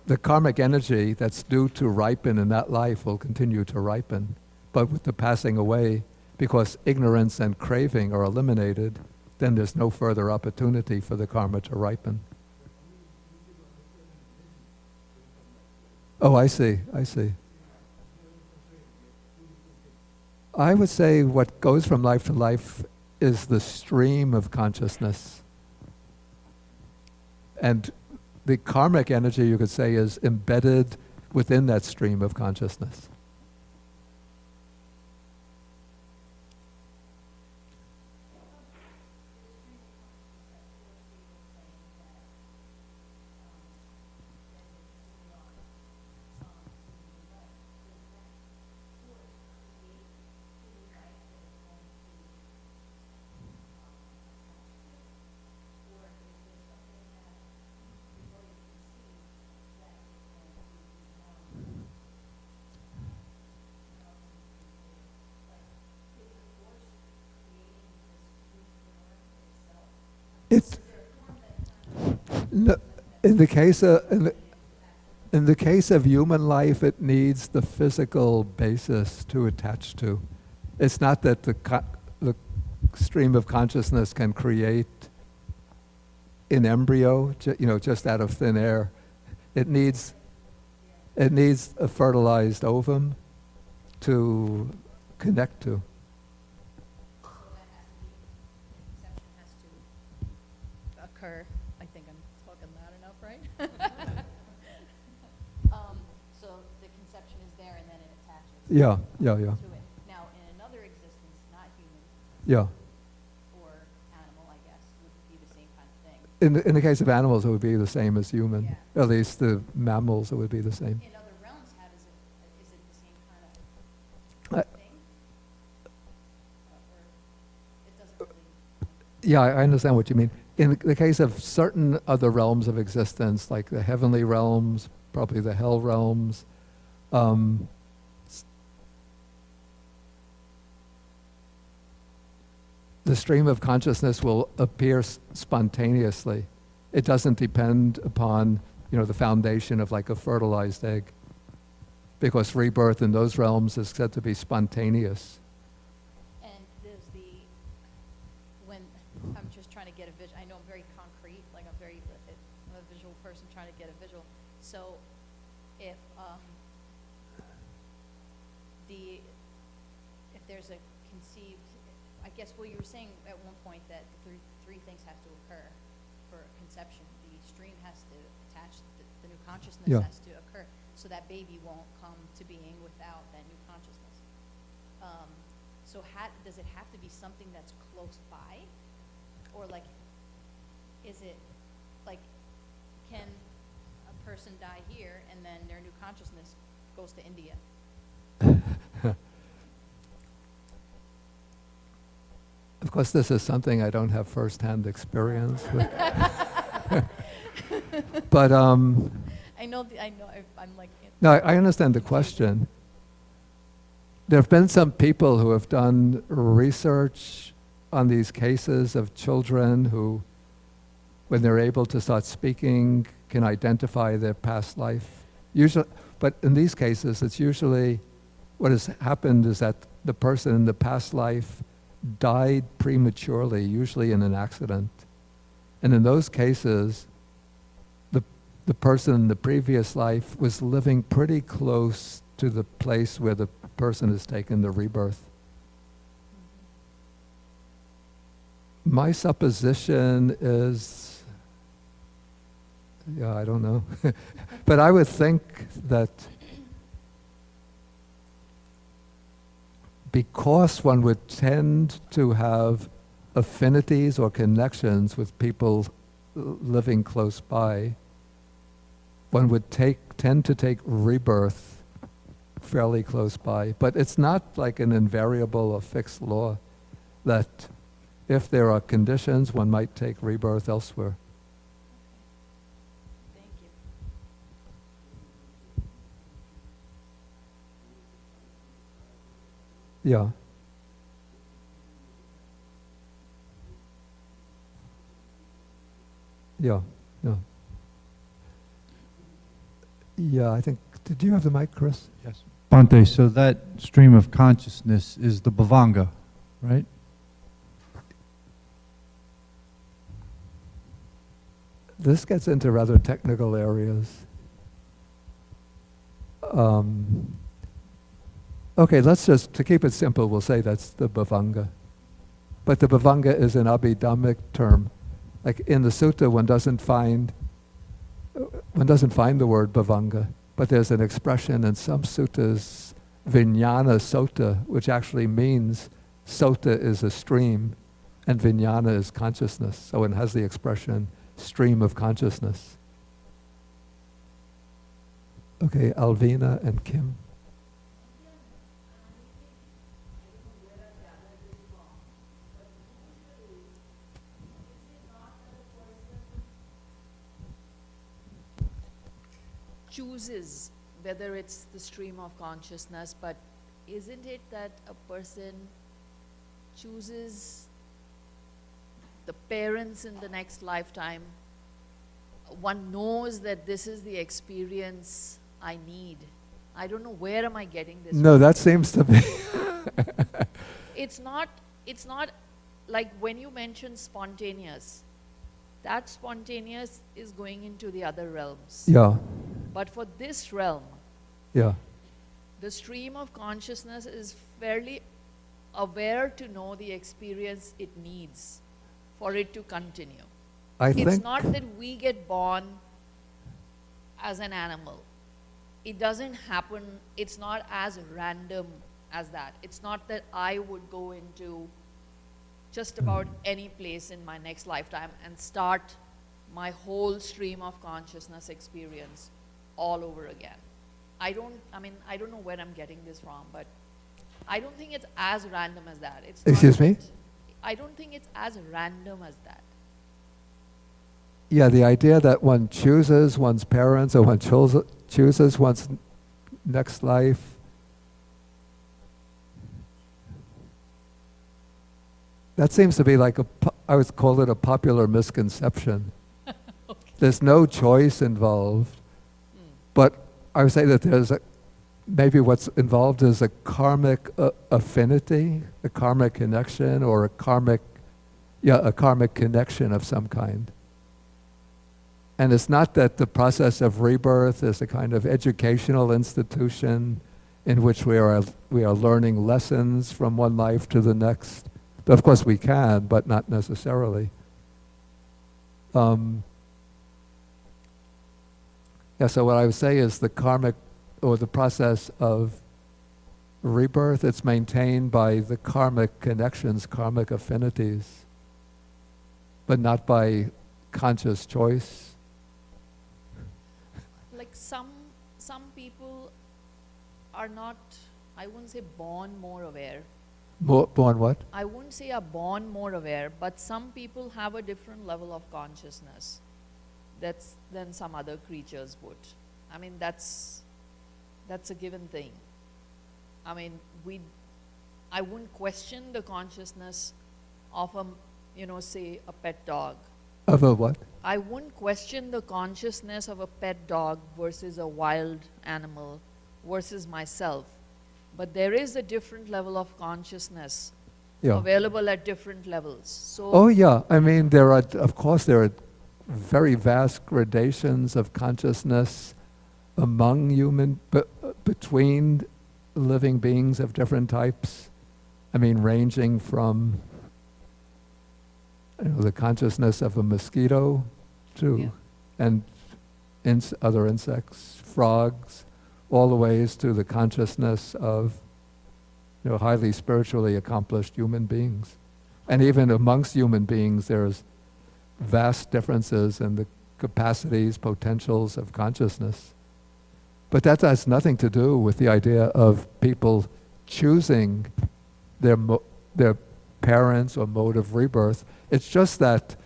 the karmic energy that's due to ripen in that life will continue to ripen. But with the passing away, because ignorance and craving are eliminated, then there's no further opportunity for the karma to ripen. Oh, I see. I would say what goes from life to life is the stream of consciousness. And the karmic energy, you could say, is embedded within that stream of consciousness. It's no, in the case of in the case of human life, it needs the physical basis to attach to. It's not that the stream of consciousness can create an embryo, just out of thin air. It needs a fertilized ovum to connect to.
I think I'm talking loud enough, right? So the conception is there and then it attaches
Yeah.
to it. Now, in another existence, not human
Yeah.
or animal, I guess, would be the same kind of thing.
In the case of animals, it would be the same as human.
Yeah.
At least the mammals, it would be the same.
In other realms, is it the same kind of thing? Or it doesn't really...
Yeah, I understand what you mean. In the case of certain other realms of existence, like the heavenly realms, probably the hell realms, the stream of consciousness will appear spontaneously. It doesn't depend upon, the foundation of like a fertilized egg, because rebirth in those realms is said to be spontaneous.
And there's when I'm just trying to get a visual, I know I'm very concrete, like I'm a visual person trying to get a visual. So if there's a conceived, I guess what you were saying at one point that three things have to occur for conception. The stream has to attach, the new consciousness has to occur, so that baby won't come to being without that new consciousness. So does it have to be something that's close by? Or like, is it, like, can a person die here and then their new consciousness goes to India?
Of course, this is something I don't have firsthand experience with. But
I'm like...
no, I understand the question. There have been some people who have done research on these cases of children who, when they're able to start speaking, can identify their past life. But in these cases, it's usually what has happened is that the person in the past life died prematurely, usually in an accident. And in those cases, the person in the previous life was living pretty close to the place where the person has taken the rebirth. My supposition is, I don't know, but I would think that because one would tend to have affinities or connections with people living close by, one would tend to take rebirth fairly close by. But it's not like an invariable or fixed law that if there are conditions, one might take rebirth elsewhere.
Thank you.
Yeah. Yeah, yeah. Yeah, I think, did you have the mic, Chris?
Yes. Bhante, so that stream of consciousness is the bhavanga, right?
This gets into rather technical areas. Okay, let's just, to keep it simple, we'll say that's the bhavanga. But the bhavanga is an abhidhammic term. Like in the sutta, one doesn't find the word bhavanga, but there's an expression in some suttas, vijnana sota, which actually means sota is a stream and vijnana is consciousness. So it has the expression stream of consciousness. Okay, Alvina and Kim.
Chooses whether it's the stream of consciousness, but isn't it that a person chooses the parents in the next lifetime? One knows that this is the experience I need. I don't know where am I getting this
No,
from.
that seems to be...
It's not like when you mention spontaneous, that spontaneous is going into the other realms.
Yeah,
But for this realm,
yeah.
the stream of consciousness is fairly aware to know the experience it needs for it to continue. It's not that we get born as an animal. It doesn't happen, it's not as random as that. It's not that I would go into just about any place in my next lifetime and start my whole stream of consciousness experience all over again. I don't know where I'm getting this from, but I don't think it's as random as that.
Excuse me?
I don't think it's as random as that.
Yeah, the idea that one chooses one's parents or one chooses one's next life. That seems to be like I would call it a popular misconception.
Okay.
There's no choice involved, but I would say that maybe what's involved is a karmic affinity, a karmic connection, or a karmic connection of some kind. And it's not that the process of rebirth is a kind of educational institution in which we are learning lessons from one life to the next. Of course we can, but not necessarily. So what I would say is the karmic, or the process of rebirth, it's maintained by the karmic connections, karmic affinities, but not by conscious choice.
Like some people are not, I wouldn't say born more aware.
Born what?
I wouldn't say are born more aware, but some people have a different level of consciousness than some other creatures would. I mean, that's a given thing. I mean, I wouldn't question the consciousness of say a pet dog.
Of a what?
I wouldn't question the consciousness of a pet dog versus a wild animal versus myself. But there is a different level of consciousness available at different levels. So
Oh yeah, I mean there are very vast gradations of consciousness among between living beings of different types. I mean, ranging from the consciousness of a mosquito to and other insects, frogs, all the ways to the consciousness of highly spiritually accomplished human beings. And even amongst human beings, there's vast differences in the capacities, potentials of consciousness. But that has nothing to do with the idea of people choosing their parents or mode of rebirth. It's just that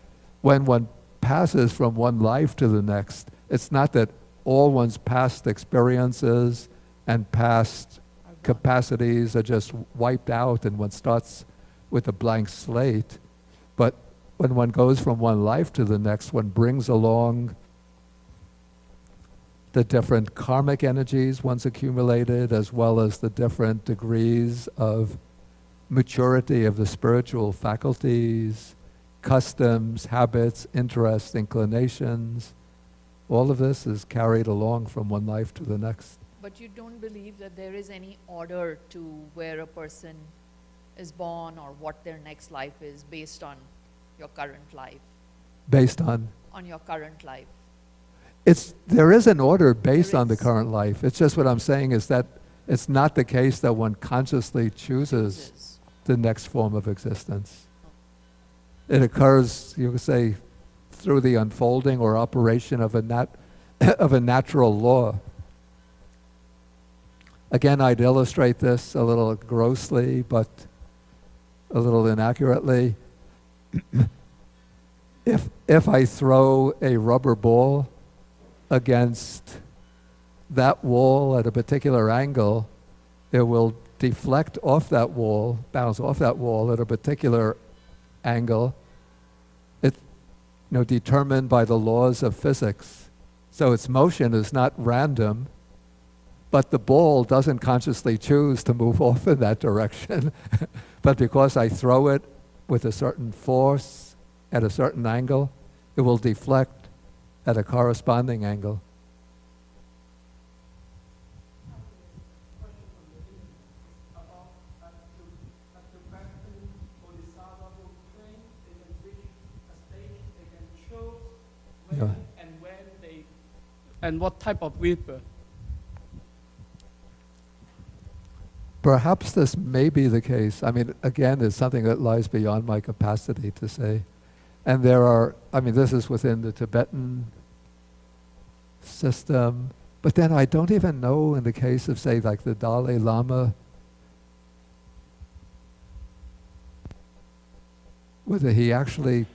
when one passes from one life to the next, it's not that all one's past experiences and past capacities are just wiped out and one starts with a blank slate. But when one goes from one life to the next, one brings along the different karmic energies one's accumulated, as well as the different degrees of maturity of the spiritual faculties, customs, habits, interests, inclinations. All of this is carried along from one life to the next.
But you don't believe that there is any order to where a person is born or what their next life is based on your current life?
Based on
your current life.
There is an order based on the current life. It's just what I'm saying is that it's not the case that one consciously chooses the next form of existence. It occurs, you could say, through the unfolding or operation of a natural law. Again, I'd illustrate this a little grossly, but a little inaccurately. If I throw a rubber ball against that wall at a particular angle, it will deflect off that wall, bounce off that wall at a particular angle. It's determined by the laws of physics. So its motion is not random, but the ball doesn't consciously choose to move off in that direction. But because I throw it with a certain force at a certain angle, it will deflect at a corresponding angle.
Yeah. And what type of rebirth?
Perhaps this may be the case. I mean, again, it's something that lies beyond my capacity to say. And this is within the Tibetan system. But then I don't even know in the case of, say, like the Dalai Lama, whether he actually,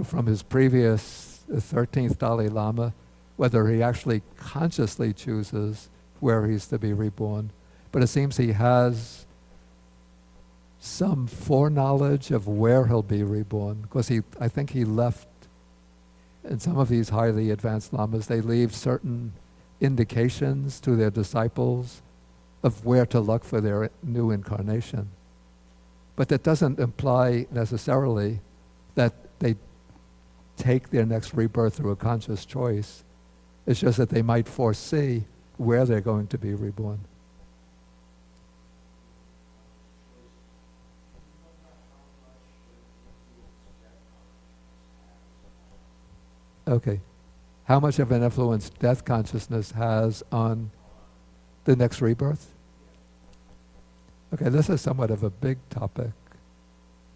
from his previous 13th Dalai Lama, whether he actually consciously chooses where he's to be reborn. But it seems he has some foreknowledge of where he'll be reborn, because I think he left, in some of these highly advanced lamas, they leave certain indications to their disciples of where to look for their new incarnation. But that doesn't imply necessarily that they take their next rebirth through a conscious choice. It's just that they might foresee where they're going to be reborn. Okay. How much of an influence death consciousness has on the next rebirth? Okay, this is somewhat of a big topic,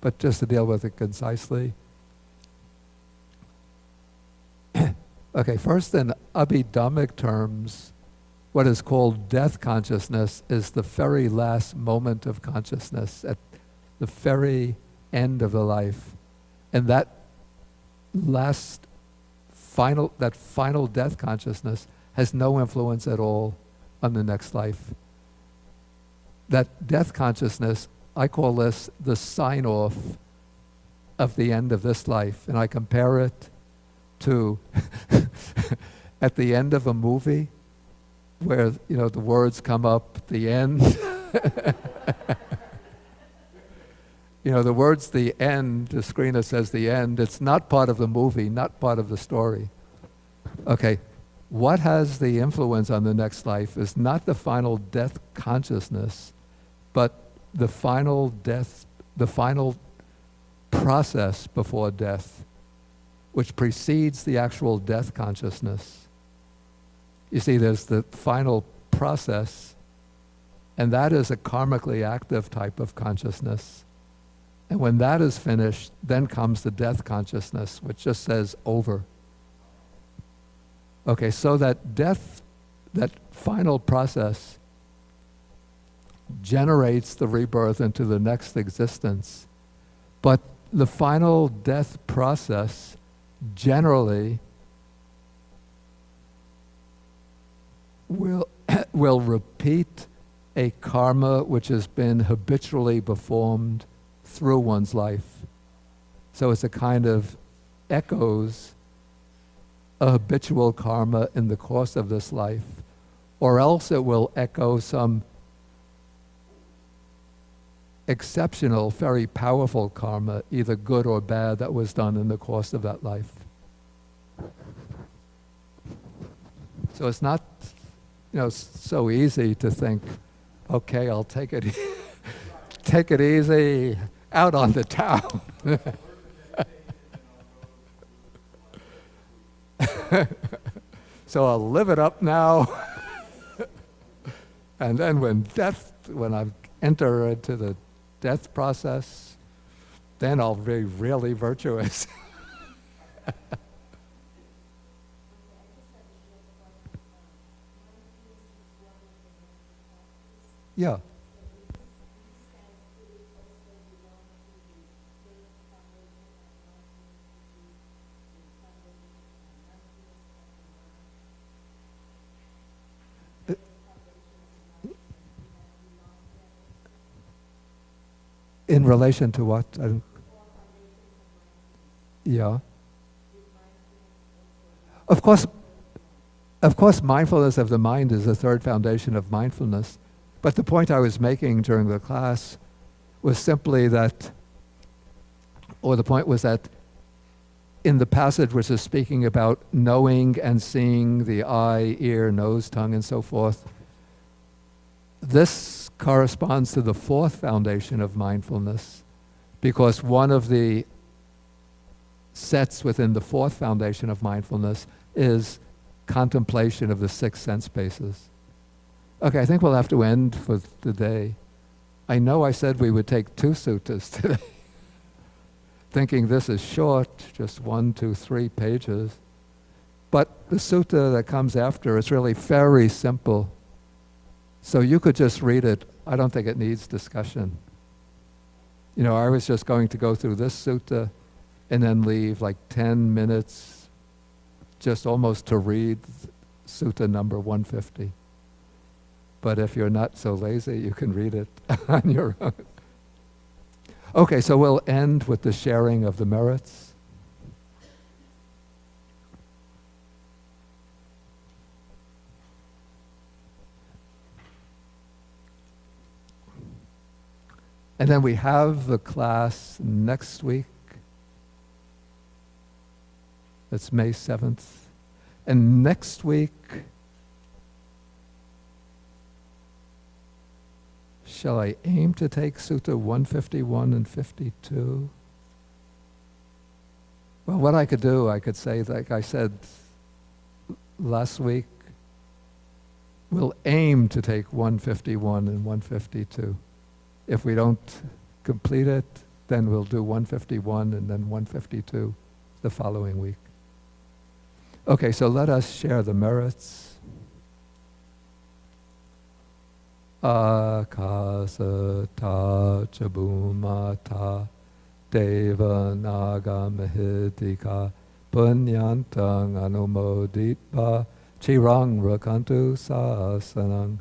but just to deal with it concisely. Okay, first in Abhidhammic terms, what is called death consciousness is the very last moment of consciousness, at the very end of the life. And that final death consciousness has no influence at all on the next life. That death consciousness, I call this the sign-off of the end of this life. And I compare it to at the end of a movie where, the words come up at the end. The words the end, the screen that says the end, it's not part of the movie, not part of the story. Okay, what has the influence on the next life is not the final death consciousness, but the final process before death, which precedes the actual death consciousness. You see, there's the final process, And that is a karmically active type of consciousness. And when that is finished, then comes the death consciousness, which just says over. Okay, so that death, that final process generates the rebirth into the next existence. But the final death process generally will repeat a karma which has been habitually performed through one's life. So it's a kind of echoes a habitual karma in the course of this life, or else it will echo some exceptional, very powerful karma, either good or bad, that was done in the course of that life. So it's not, so easy to think, okay, I'll take it, take it easy, out on the town. So I'll live it up now. And then when I enter into the death process, then I'll be really virtuous. Yeah. In relation to what? Yeah. Of course, mindfulness of the mind is the third foundation of mindfulness. But the point I was making during the class was simply that, or the point was that in the passage which is speaking about knowing and seeing the eye, ear, nose, tongue, and so forth, this corresponds to the fourth foundation of mindfulness, because one of the sets within the fourth foundation of mindfulness is contemplation of the six sense bases. Okay, I think we'll have to end for the day. I know I said we would take 2 suttas today, thinking this is short, just 1, 2, 3 pages. But the sutta that comes after is really very simple. So you could just read it. I don't think it needs discussion. I was just going to go through this sutta and then leave like 10 minutes just almost to read sutta number 150. But if you're not so lazy, you can read it on your own. Okay, so we'll end with the sharing of the merits. And then we have the class next week. That's May 7th. And next week, shall I aim to take Sutta 151 and 52? Well, what I could do, I could say, like I said last week, we'll aim to take 151 and 152. If we don't complete it, then we'll do 151 and then 152 the following week. Okay, so let us share the merits. Akasata chabumata deva naga mahidika punyantang anumoditva chirang rakantu sasanang.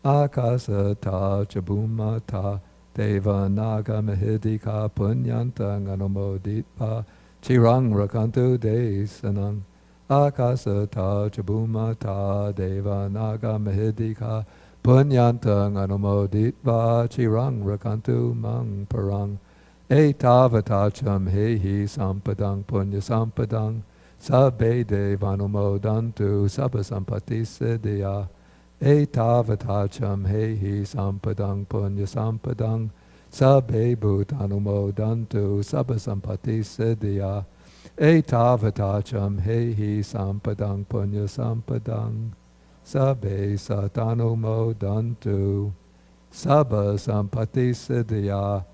Akasata chabumata deva naga mahidika punyantang anumoditva chirang rakantu desanang. Akasata chabumata deva naga mahidika punyantang anumoditva chirang rakantu mang parang. Etavatacham hehi sampadang punya sampadang sabbe devanumodantu sabba sampati siddhya. Etavatacham hehi sampadang punya sampadang sabbe bhutanumodantu sabba sampati siddhya. Etavatacham hehi sampadang punya sampadang sabbe satanumodantu. sabba sampati siddhya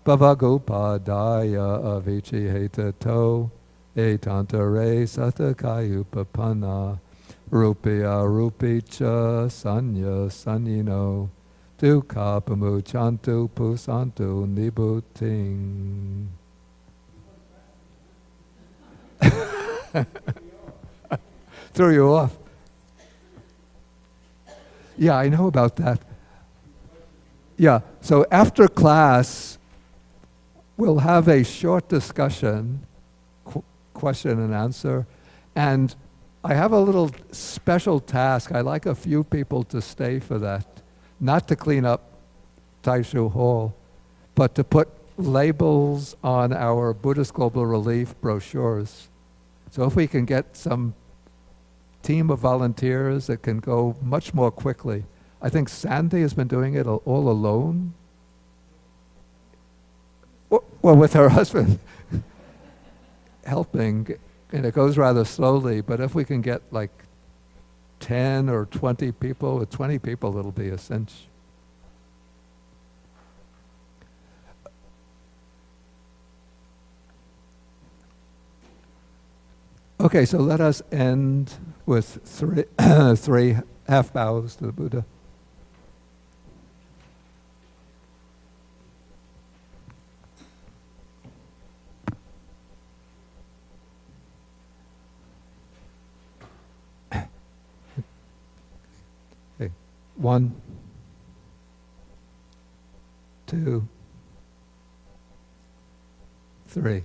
bhavagopadaya avici hetato etantare satakayupapanna rupya rupicha sanya sanyino dukkha pamuchantu pusantu nibuting. Threw you off. Yeah, I know about that. Yeah, so after class, we'll have a short discussion, question and answer, and I have a little special task. I like a few people to stay for that, not to clean up Taishu Hall, but to put labels on our Buddhist Global Relief brochures. So if we can get some team of volunteers that can go much more quickly. I think Sandy has been doing it all alone. Well, with her husband helping, and it goes rather slowly, but if we can get like 10 or 20 people, with 20 people it'll be a cinch. Okay, so let us end with three half bows to the Buddha. Okay, 1, 2, 3.